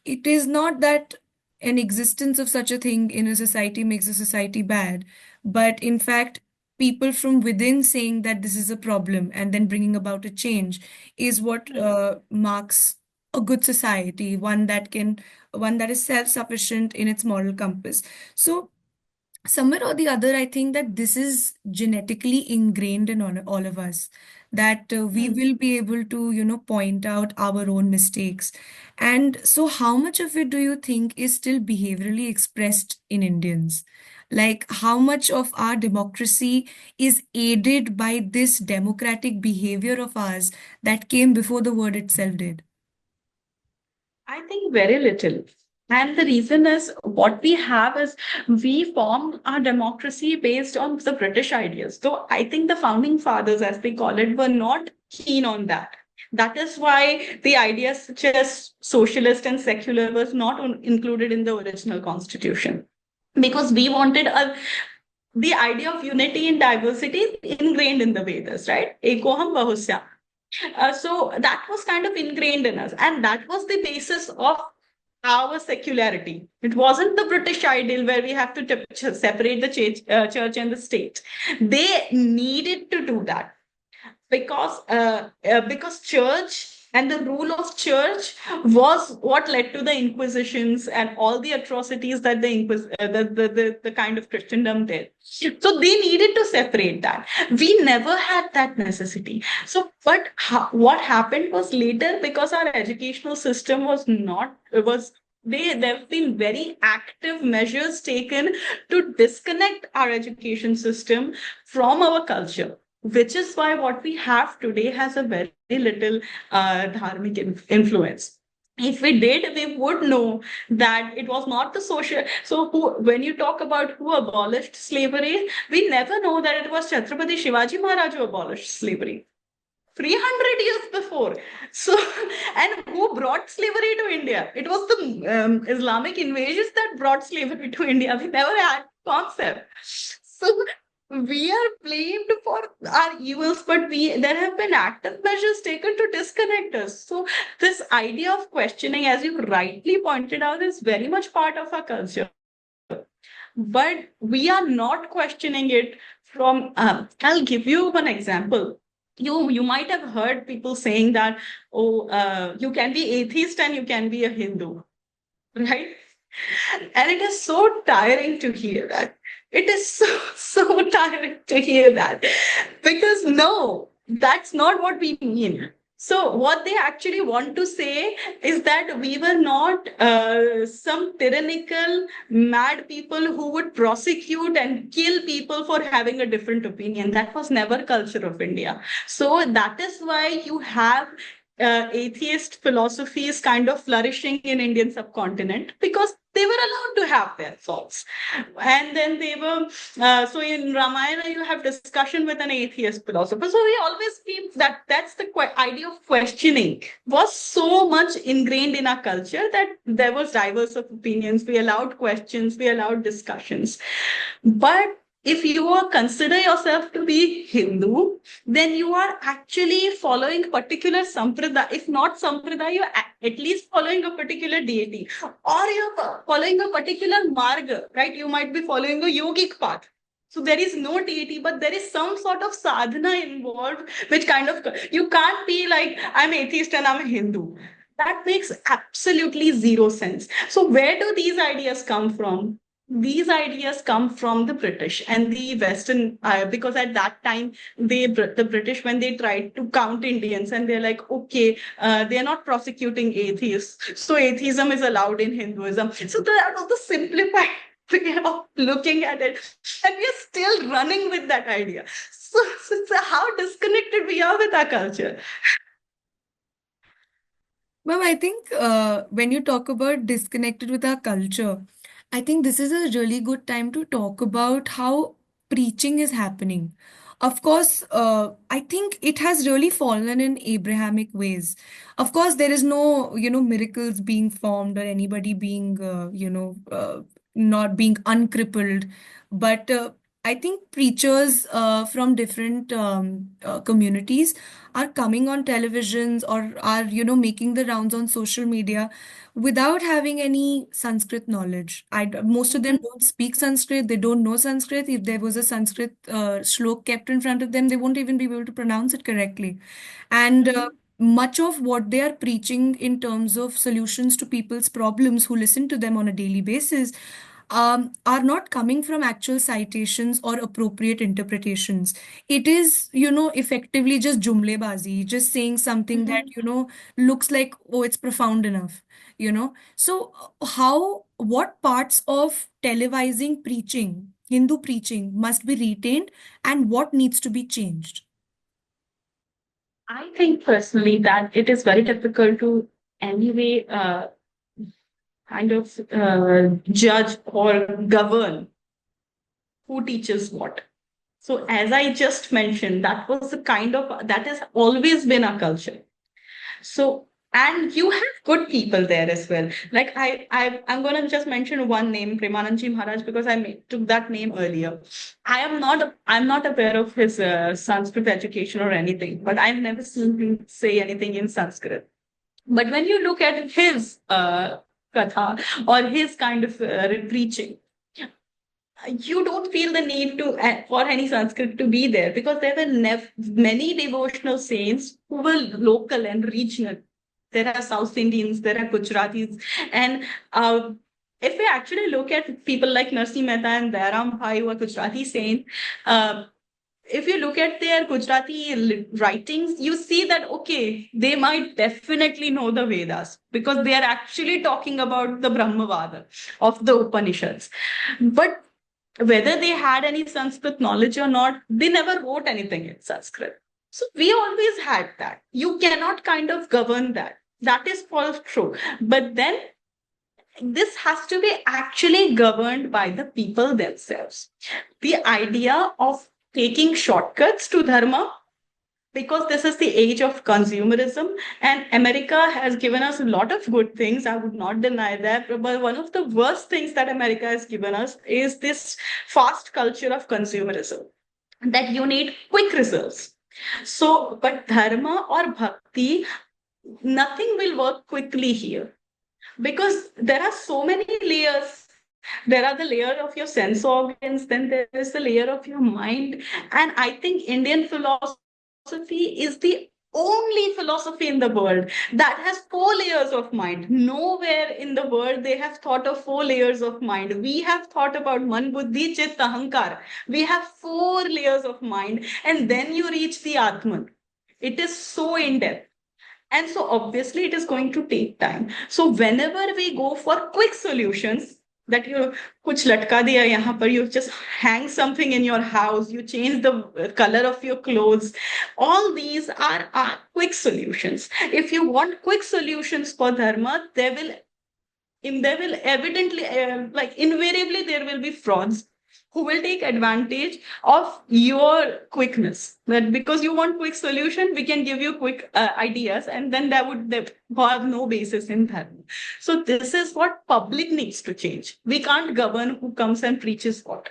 it is not that an existence of such a thing in a society makes a society bad, but in fact, people from within saying that this is a problem and then bringing about a change is what marks a good society, one that is self-sufficient in its moral compass. So somewhere or the other, I think that this is genetically ingrained in all of us, that we will be able to, point out our own mistakes. And so, how much of it do you think is still behaviorally expressed in Indians? Like, how much of our democracy is aided by this democratic behavior of ours that came before the word itself did? I think very little. And the reason is, what we have is, we formed our democracy based on the British ideas. So I think the founding fathers, as they call it, were not keen on that. That is why the ideas such as socialist and secular was not included in the original constitution. Because we wanted the idea of unity and diversity ingrained in the Vedas, right? Ekoham bahusya. So that was kind of ingrained in us, and that was the basis of our secularity. It wasn't the British ideal where we have to separate the church and the state. They needed to do that because church and the rule of church was what led to the inquisitions and all the atrocities that the kind of Christendom did. So they needed to separate that. We never had that necessity. So but what happened was, later, because our educational system was not was there have been very active measures taken to disconnect our education system from our culture, which is why what we have today has a very little dharmic influence. If we did, we would know that it was not the social. So, when you talk about who abolished slavery, we never know that it was Chhatrapati Shivaji Maharaj who abolished slavery 300 years before. So, and who brought slavery to India? It was the Islamic invasions that brought slavery to India. We never had concept. So, we are blamed for our evils, but there have been active measures taken to disconnect us. So this idea of questioning, as you rightly pointed out, is very much part of our culture. But we are not questioning it from. I'll give you one example. You might have heard people saying that, oh, you can be atheist and you can be a Hindu, right? And it is so tiring to hear that. It is so tiring to hear that. Because no, that's not what we mean. So what they actually want to say is that we were not some tyrannical, mad people who would prosecute and kill people for having a different opinion. That was never culture of India. So that is why you have atheist philosophies kind of flourishing in Indian subcontinent because they were allowed to have their thoughts. And then they were, so in Ramayana, you have discussion with an atheist philosopher. So we always keep that's the idea of questioning was so much ingrained in our culture that there was diverse of opinions. We allowed questions, we allowed discussions. But if you are consider yourself to be Hindu, then you are actually following particular sampradaya. If not sampradaya, you're at least following a particular deity, or you're following a particular marga, right? You might be following a yogic path. So there is no deity, but there is some sort of sadhana involved, which kind of you can't be like I'm atheist and I'm a Hindu. That makes absolutely zero sense. So where do these ideas come from? These ideas come from the British and the Western, because at that time, the British, when they tried to count Indians, and they're like, okay, they're not prosecuting atheists, so atheism is allowed in Hinduism. So that was the simplified way of looking at it, and we are still running with that idea. So how disconnected we are with our culture. Ma'am, I think when you talk about disconnected with our culture, I think this is a really good time to talk about how preaching is happening. Of course, I think it has really fallen in Abrahamic ways. Of course, there is no, miracles being formed or anybody being, not being uncrippled. But I think preachers from different communities are coming on televisions or are, making the rounds on social media without having any Sanskrit knowledge. Most of them don't speak Sanskrit, they don't know Sanskrit. If there was a Sanskrit shlok kept in front of them, they won't even be able to pronounce it correctly. And much of what they are preaching in terms of solutions to people's problems who listen to them on a daily basis are not coming from actual citations or appropriate interpretations. It is, effectively just jumlebazi, just saying something that, looks like, oh, it's profound enough. So, what parts of televising preaching, Hindu preaching, must be retained and what needs to be changed? I think personally that it is very difficult to anyway kind of judge or govern who teaches what. So as I just mentioned, that was the kind of that has always been our culture. So and you have good people there as well. Like I'm gonna just mention one name, Premanandji Maharaj, because took that name earlier. I'm not aware of his Sanskrit education or anything, but I've never seen him say anything in Sanskrit. But when you look at his katha or his kind of preaching, you don't feel the need to for any Sanskrit to be there because there were many devotional saints who were local and regional. There are South Indians, there are Gujaratis, and if we actually look at people like Narsi Mehta and Dayaram Bhai, who are Gujarati saints, uh, if you look at their Gujarati writings, you see that, okay, they might definitely know the Vedas because they are actually talking about the Brahmavada of the Upanishads. But whether they had any Sanskrit knowledge or not, they never wrote anything in Sanskrit. So we always had that. You cannot kind of govern that. That is false true. But then this has to be actually governed by the people themselves. The idea of taking shortcuts to dharma, because this is the age of consumerism, and America has given us a lot of good things. I would not deny that. But one of the worst things that America has given us is this fast culture of consumerism, that you need quick results. So, but dharma or bhakti, nothing will work quickly here because there are so many layers. There are the layer of your sense organs, then there is the layer of your mind. And I think Indian philosophy is the only philosophy in the world that has four layers of mind. Nowhere in the world they have thought of four layers of mind. We have thought about man, buddhi, chit, ahankar. We have four layers of mind, and then you reach the Atman. It is so in depth. And so obviously it is going to take time. So whenever we go for quick solutions, that you kuch latka diya yahan par, you just hang something in your house, you change the color of your clothes. All these are quick solutions. If you want quick solutions for dharma, there will evidently, like invariably, there will be frauds who will take advantage of your quickness. That because you want quick solution, we can give you quick ideas, and then that have no basis in dharma. So this is what public needs to change. We can't govern who comes and preaches what.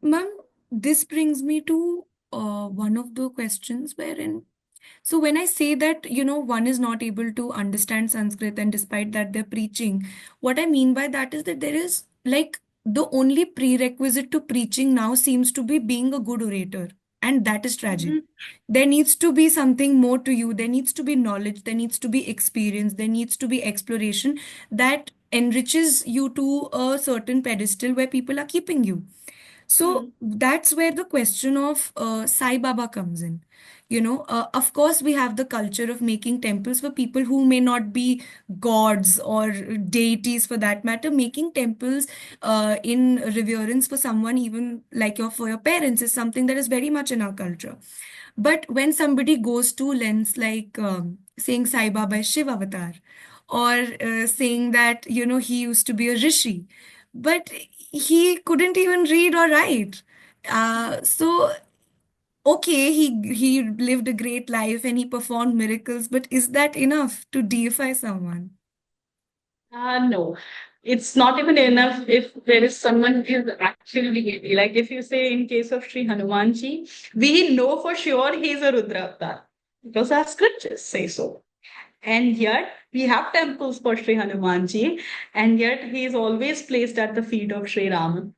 Ma'am, this brings me to one of the questions wherein, so when I say that, one is not able to understand Sanskrit and despite that they're preaching, what I mean by that is that there is like the only prerequisite to preaching now seems to be being a good orator. And that is tragic. Mhm. There needs to be something more to you. There needs to be knowledge. There needs to be experience. There needs to be exploration that enriches you to a certain pedestal where people are keeping you. So Mm. that's where the question of Sai Baba comes in. Of course, we have the culture of making temples for people who may not be gods or deities for that matter. Making temples in reverence for someone, even like for your parents, is something that is very much in our culture. But when somebody goes to lens like saying Sai Baba is Shiva avatar, or saying that he used to be a rishi, but he couldn't even read or write. So okay, he lived a great life and he performed miracles, but is that enough to deify someone? No, it's not even enough if there is someone who is actually, like if you say in case of Sri Hanumanji, we know for sure he's a Rudra avatar because our scriptures say so. And yet we have temples for Sri Hanumanji, and yet he is always placed at the feet of Sri Rama.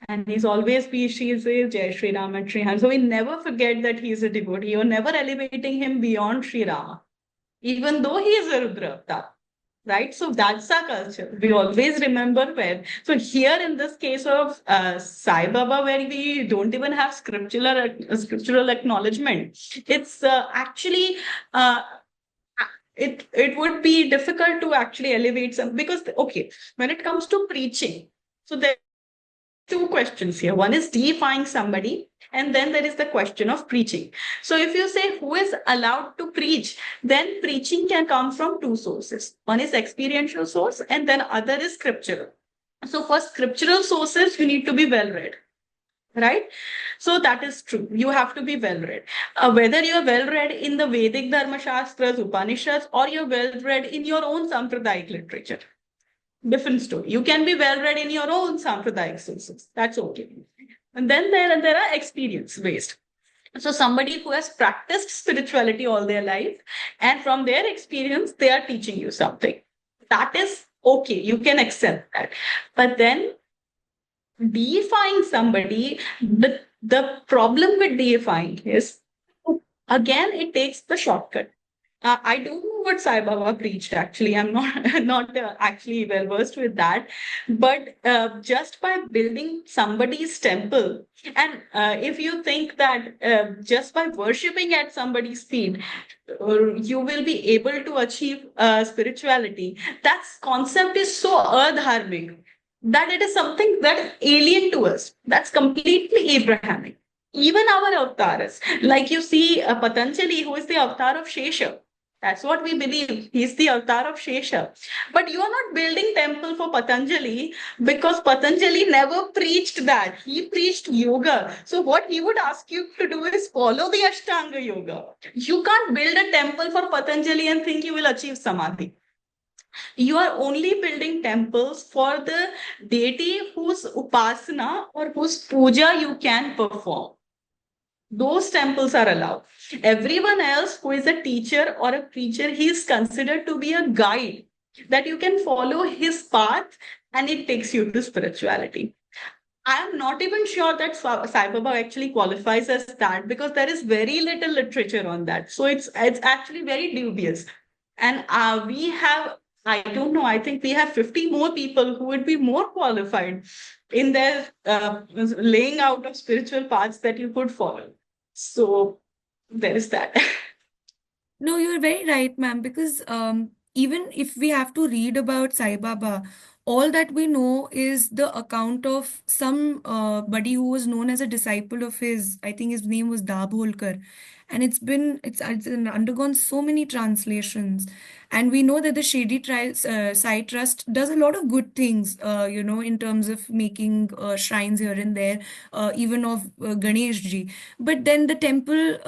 And he's always be she says Jai Sri Ram and Sri Han. So we never forget that he is a devotee. You're never elevating him beyond Sri Rama, even though he is a Rudra avatar, right? So that's our culture. We always remember where. So here in this case of Sai Baba, where we don't even have scriptural acknowledgement, it's actually uh, it would be difficult to actually elevate some because okay, when it comes to preaching, so there two questions here. One is deifying somebody, and then there is the question of preaching. So if you say who is allowed to preach, then preaching can come from two sources. One is experiential source, and then other is scriptural. So for scriptural sources, you need to be well read, right? So that is true. You have to be well read. Whether you're well read in the Vedic Dharma Shastras, Upanishads, or you're well read in your own Sampradayic literature, different story. You can be well read in your own Sampradayic sources. That's okay. And then there are experience based. So somebody who has practiced spirituality all their life, and from their experience, they are teaching you something. That is okay. You can accept that. But then deifying somebody, the problem with deifying is, again, it takes the shortcut. I don't know what Sai Baba preached actually. I'm not not actually well versed with that. But just by building somebody's temple, and if you think that just by worshipping at somebody's feet, you will be able to achieve spirituality, that concept is so adharmic that it is something that is alien to us. That's completely Abrahamic. Even our avatars, like you see Patanjali, who is the avatar of Shesha. That's what we believe. He's the avatar of Shesha. But you are not building temple for Patanjali because Patanjali never preached that. He preached yoga. So what he would ask you to do is follow the Ashtanga yoga. You can't build a temple for Patanjali and think you will achieve samadhi. You are only building temples for the deity whose upasana or whose puja you can perform. Those temples are allowed. Everyone else who is a teacher or a preacher, he is considered to be a guide that you can follow his path and it takes you to spirituality. I am not even sure that Sai Baba actually qualifies as that because there is very little literature on that. So it's actually very dubious. And we have, I don't know, I think we have 50 more people who would be more qualified in their laying out of spiritual paths that you could follow. So there is that. No, you're very right, ma'am, because even if we have to read about Sai Baba, all that we know is the account of some buddy who was known as a disciple of his. I think his name was Dabholkar, and it's undergone so many translations. And we know that the Shri Sai Trust does a lot of good things, in terms of making shrines here and there, even of Ganesh ji. But then the temple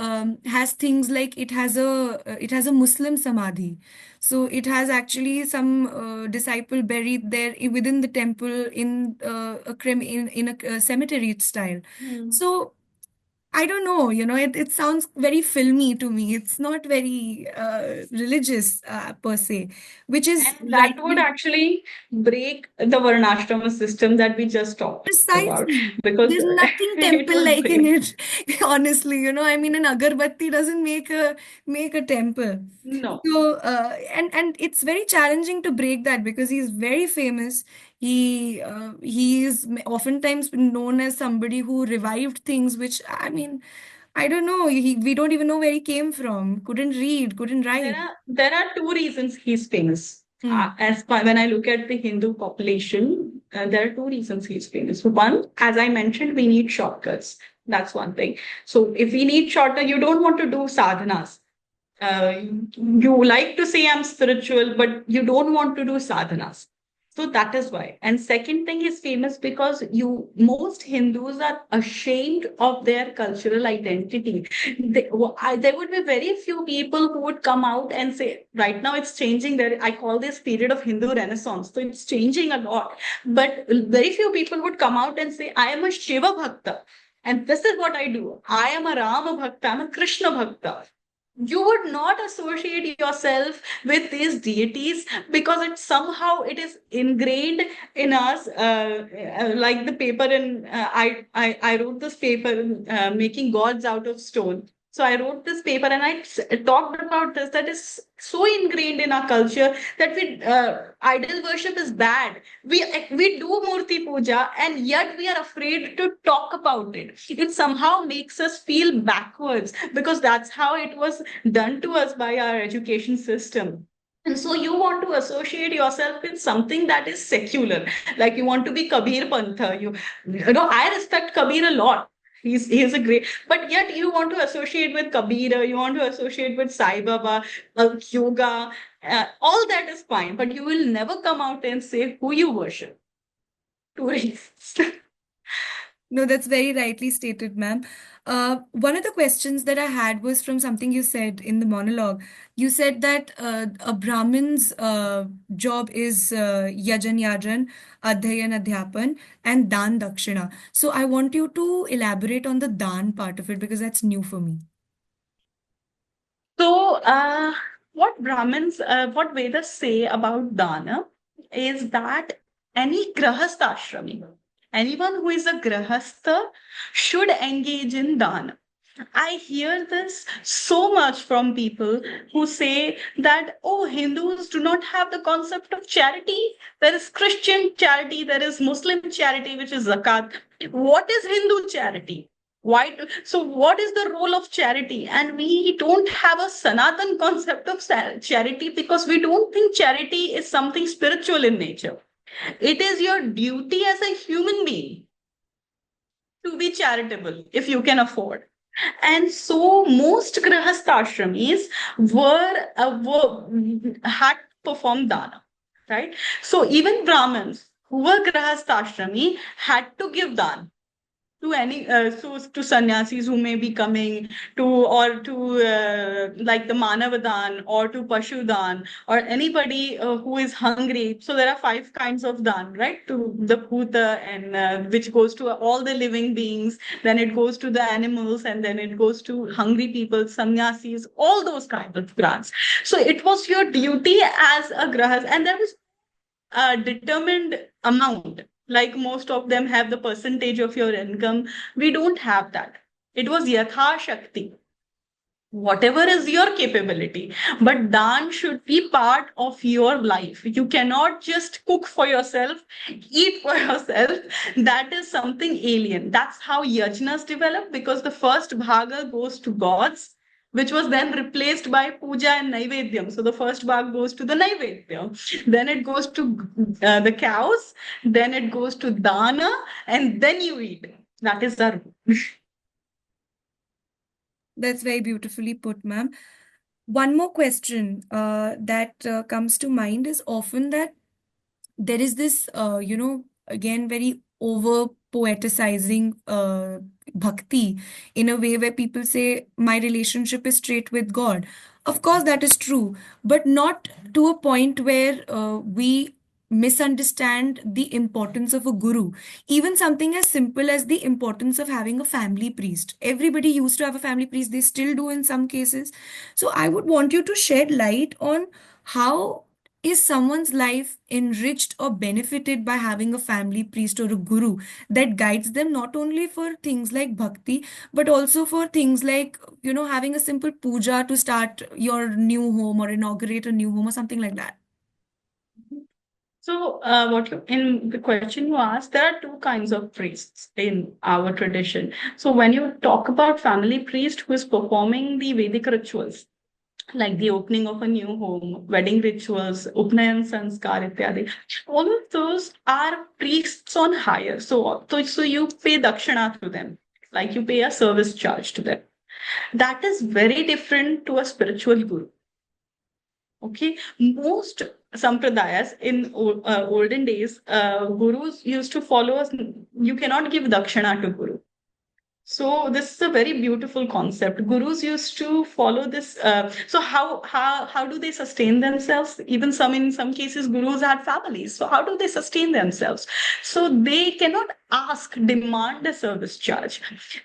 has things like it has a Muslim samadhi. So it has actually some disciple buried there within the temple in a cemetery style. Hmm. So I don't know, it sounds very filmy to me. It's not very religious per se, which is And that would rightly. actually break the Varnashrama system that we just talked about, Precisely. because There's nothing it would temple-like in break. it, honestly. I mean, an agarbatti doesn't make a temple. No. So, and it's very challenging to break that because he's very famous. He is oftentimes known as somebody who revived things, which I mean, I don't know. We don't even know where he came from. Couldn't read, couldn't There write. are there are two reasons he's famous. Hmm. As far when I look at the Hindu population, there are two reasons he's famous. One, as I mentioned, we need shortcuts. That's one thing. So if we need shortcut, you don't want to do sadhanas. Uh, you like to say I'm spiritual, but you don't want to do sadhanas. So that is why. And second thing is famous because most Hindus are ashamed of their cultural identity. There would be very few people who would come out and say, right now it's changing. There, I call this period of Hindu Renaissance. So it's changing a lot. But very few people would come out and say, I am a Shiva Bhakta. And this is what I do. I am a Rama Bhakta. I'm a Krishna Bhakta. You would not associate yourself with these deities because it is ingrained in us, like the paper in I wrote this paper, making gods out of stone. So I wrote this paper and talked about this, that is so ingrained in our culture that we idol worship is bad. We do murti puja and yet we are afraid to talk about it. It somehow makes us feel backwards because that's how it was done to us by our education system. And so you want to associate yourself with something that is secular, like you want to be Kabir Pantha. I respect Kabir a lot. He's a great, but yet you want to associate with Kabir, you want to associate with Sai Baba, yoga, all that is fine, but you will never come out and say who you worship. Two reasons. No, that's very rightly stated, ma'am. One of the questions that I had was from something you said in the monologue. You said that a Brahmin's job is yajan, adhyayan, adhyapan, and dan dakshina. So I want you to elaborate on the dan part of it because that's new for me. So, what Vedas say about dana is that any grahastha ashrami, anyone who is a grahastha, should engage in dana. I hear this so much from people who say that, oh, Hindus do not have the concept of charity. There is Christian charity, there is Muslim charity, which is zakat. What is Hindu charity? So what is the role of charity? And we don't have a Sanatan concept of charity because we don't think charity is something spiritual in nature. It is your duty as a human being to be charitable if you can afford. And so most grahasthashramis had to perform dana, right? So even Brahmins who were grahastha had to give dan to to sannyasis who may be coming to, or to like the manavadan or to pashudan, or anybody who is hungry. So there are five kinds of dan, right? To the bhuta, and which goes to all the living beings, then it goes to the animals, and then it goes to hungry people, sannyasis, all those kinds of grants. So it was your duty as a grahas, and there was a determined amount. Like most of them have the percentage of your income. We don't have that. It was yatha shakti, whatever is your capability. But dan should be part of your life. You cannot just cook for yourself, eat for yourself. That is something alien. That's how yajnas develop, because the first bhaga goes to gods, which was then replaced by puja and naivedyam. So the first bhag goes to the naivedyam, then it goes to the cows, then it goes to dana, and then you eat. That is dharma. That's very beautifully put, ma'am. One more question that comes to mind is often that there is this, again, very over poeticizing bhakti in a way where people say, my relationship is straight with God. Of course, that is true, but not to a point where we misunderstand the importance of a guru. Even something as simple as the importance of having a family priest. Everybody used to have a family priest, they still do in some cases. So I would want you to shed light on how is someone's life enriched or benefited by having a family priest or a guru that guides them not only for things like bhakti, but also for things like, having a simple puja to start your new home or inaugurate a new home or something like that? So, in the question you asked, there are two kinds of priests in our tradition. So, when you talk about family priest who is performing the Vedic rituals, like the opening of a new home, wedding rituals, upnayan sanskar, ityadi, all of those are priests on hire. So you pay dakshina to them, like you pay a service charge to them. That is very different to a spiritual guru. Okay, most sampradayas in olden days, gurus used to follow us. You cannot give dakshina to guru. So this is a very beautiful concept. Gurus used to follow this. So how do they sustain themselves? Even in some cases, gurus had families. So how do they sustain themselves? So they cannot demand a service charge.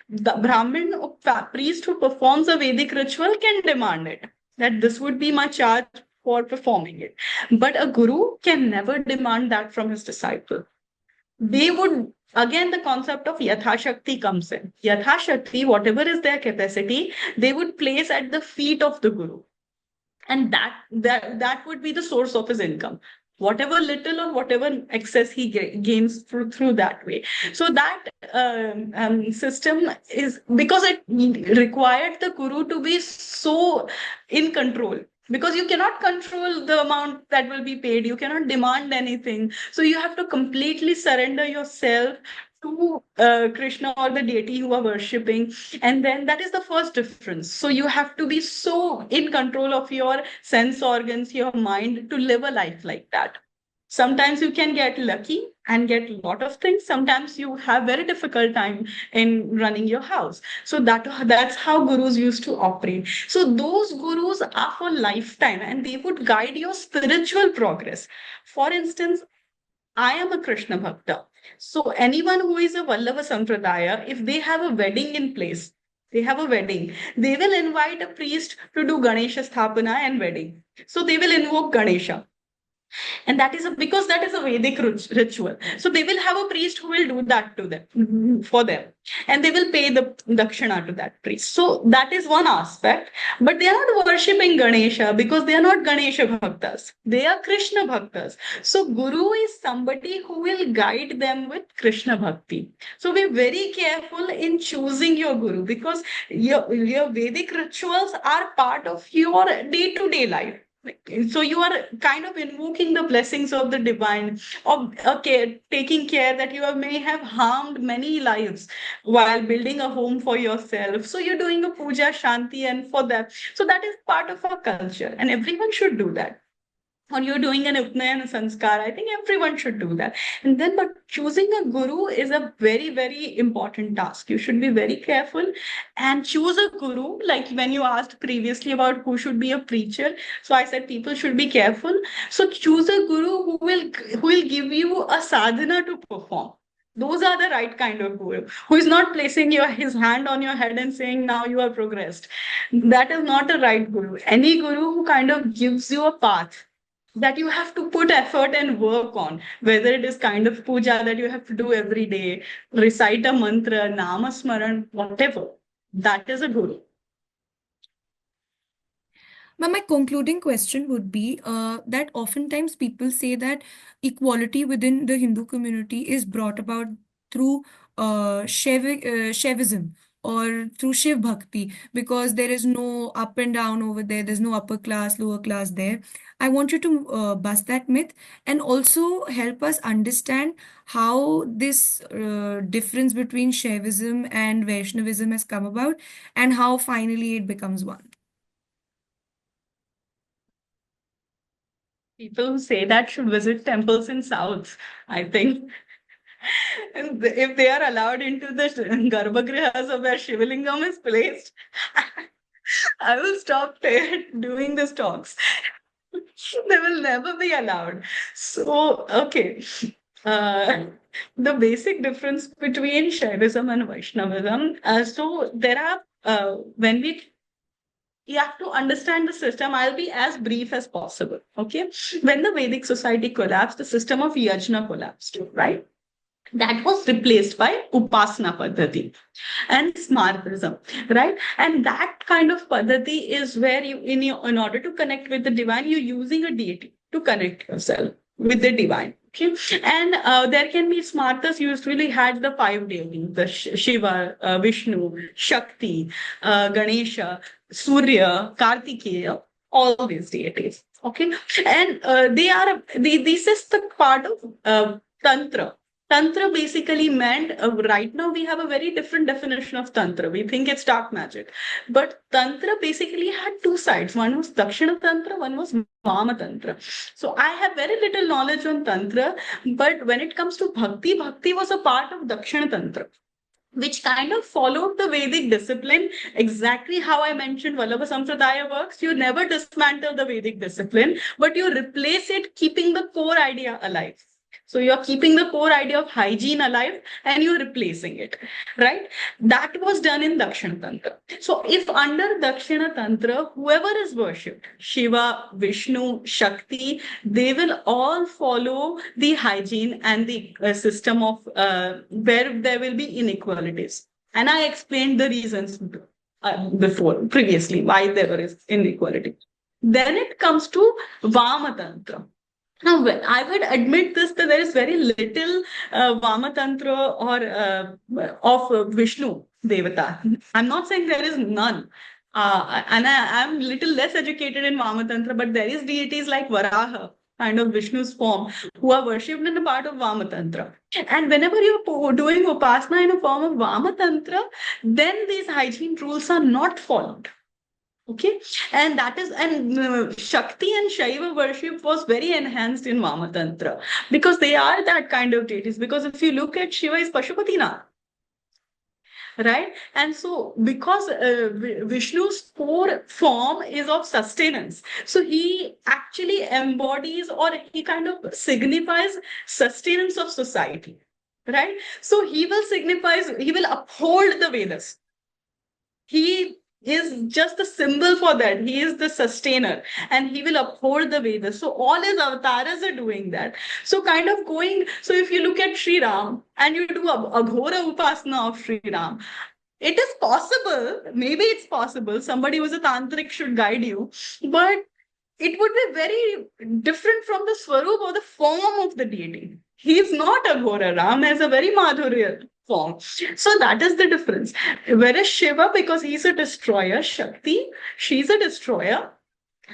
The Brahmin or priest who performs a Vedic ritual can demand it, that this would be my charge for performing it. But a guru can never demand that from his disciple. They would, again, the concept of yatha shakti comes in. Yatha shakti, whatever is their capacity, they would place at the feet of the guru, and that would be the source of his income, whatever little or whatever excess he gains through that way. So that system is, because it required the guru to be so in control, because you cannot control the amount that will be paid, you cannot demand anything, so you have to completely surrender yourself to Krishna or the deity you are worshipping. And then that is the first difference. So you have to be so in control of your sense organs, your mind, to live a life like that. Sometimes you can get lucky and get a lot of things. Sometimes you have very difficult time in running your house. So that's how gurus used to operate. So those gurus are for lifetime and they would guide your spiritual progress. For instance, I am a Krishna Bhakta. So anyone who is a Vallabh Sampradaya, if they have a wedding in place, they have a wedding, they will invite a priest to do Ganesha Sthapana and wedding. So they will invoke Ganesha, and that is because that is a Vedic ritual. So they will have a priest who will do that to them, for them, and they will pay the dakshina to that priest. So that is one aspect. But they are not worshipping Ganesha because they are not Ganesha bhaktas, they are Krishna bhaktas. So guru is somebody who will guide them with Krishna bhakti. So be very careful in choosing your guru, because your Vedic rituals are part of your day-to-day life. So you are kind of invoking the blessings of the divine, of okay, taking care that may have harmed many lives while building a home for yourself. So you're doing a puja shanti and for that. So that is part of our culture, and everyone should do that. Or you're doing an upnayan sanskar, I think everyone should do that. And then, but choosing a guru is a very, very important task. You should be very careful and choose a guru. Like when you asked previously about who should be a preacher, so I said people should be careful. So choose a guru who will give you a sadhana to perform. Those are the right kind of guru, who is not placing his hand on your head and saying, now you are progressed. That is not a right guru. Any guru who kind of gives you a path that you have to put effort and work on, whether it is kind of puja that you have to do every day, recite a mantra, nama smaran, whatever. That is a guru. But my concluding question would be that oftentimes people say that equality within the Hindu community is brought about through Shaivism or through Shiv Bhakti, because there is no up and down over there, there's no upper class, lower class there. I want you to bust that myth and also help us understand how this difference between Shaivism and Vaishnavism has come about and how finally it becomes one. People who say that should visit temples in South, I think. And if they are allowed into the garbhagrihas of where Shivalingam is placed, I will stop doing these talks. They will never be allowed. So, okay. Uh, the basic difference between Shaivism and Vaishnavism. So there are, when we you have to understand the system. I'll be as brief as possible. Okay. When the Vedic society collapsed, the system of yajna collapsed, right? That was replaced by upasana paddhati and smartism, right? And that kind of paddhati is where in order to connect with the divine, you're using a deity to connect yourself with the divine. Okay. And there can be smartas usually had the five deities, the Shiva, Vishnu, Shakti, Ganesha, Surya, Kartikeya, all these deities. Okay. And this is the part of Tantra. Tantra basically meant, right now we have a very different definition of Tantra. We think it's dark magic. But Tantra basically had two sides. One was Dakshina Tantra, one was Vama Tantra. So I have very little knowledge on Tantra, but when it comes to Bhakti, Bhakti was a part of Dakshina Tantra, which kind of followed the Vedic discipline, exactly how I mentioned Vallabh Sampradaya works. You never dismantle the Vedic discipline, but you replace it, keeping the core idea alive. So you're keeping the core idea of hygiene alive and you're replacing it, right? That was done in Dakshina Tantra. So if under Dakshina Tantra, whoever is worshipped, Shiva, Vishnu, Shakti, they will all follow the hygiene and the system of where there will be inequalities. And I explained the reasons previously, why there is inequality. Then it comes to Vama Tantra. Now, I would admit this that there is very little Vama Tantra or of Vishnu Devata. I'm not saying there is none. And I'm little less educated in Vama Tantra, but there is deities like Varaha, kind of Vishnu's form, who are worshipped in a part of Vama Tantra. And whenever you're doing Upasana in a form of Vama Tantra, then these hygiene rules are not followed. Okay, and that is, and Shakti and Shaiva worship was very enhanced in Vama Tantra because they are that kind of deities. Because if you look at Shiva, is Pashupatina, right? And so, because Vishnu's core form is of sustenance, so he actually embodies or he kind of signifies sustenance of society, right? So he will uphold the Vedas. He is just the symbol for that. He is the sustainer and he will uphold the Vedas. So all his avatars are doing that. So kind of going, so if you look at Sri Ram and you do a Ghora Upasana of Sri Ram, it is possible, maybe it's possible, somebody who's a tantric should guide you, but it would be very different from the Swarup or the form of the deity. He is not a Ghora. Ram has a very Madhurya form. So that is the difference. Whereas Shiva, because he's a destroyer, Shakti, she's a destroyer.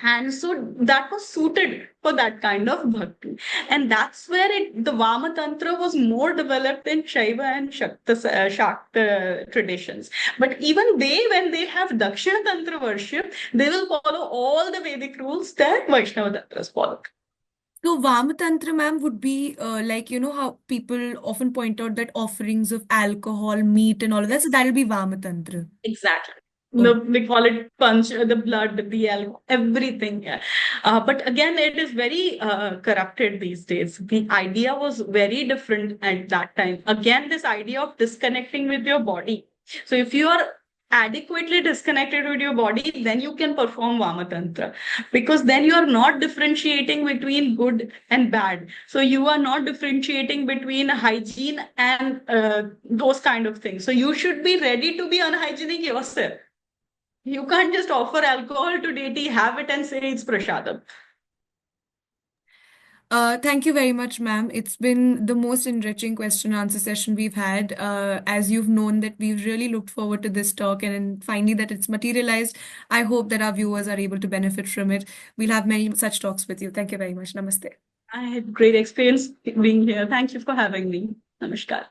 And so that was suited for that kind of bhakti. And that's where the Vama Tantra was more developed in Shaiva and Shakta traditions. But even when they have Dakshina Tantra worship, they will follow all the Vedic rules that Vaishnava Tantras follow. So Vama Tantra, ma'am, would be like, how people often point out that offerings of alcohol, meat, and all of that. So that'll be Vama Tantra. Exactly. Oh. We call it punch, the blood, the alcohol, everything. Yeah. But again, it is very corrupted these days. The idea was very different at that time. Again, this idea of disconnecting with your body. So if you are adequately disconnected with your body, then you can perform Vama Tantra. Because then you are not differentiating between good and bad. So you are not differentiating between hygiene and those kind of things. So you should be ready to be unhygienic yourself. You can't just offer alcohol to deity, have it and say it's prasadam. Thank you very much, ma'am. It's been the most enriching question and answer session we've had. As you've known that we've really looked forward to this talk, and finally that it's materialized. I hope that our viewers are able to benefit from it. We'll have many such talks with you. Thank you very much. Namaste. I had great experience being here. Thank you for having me. Namaskar.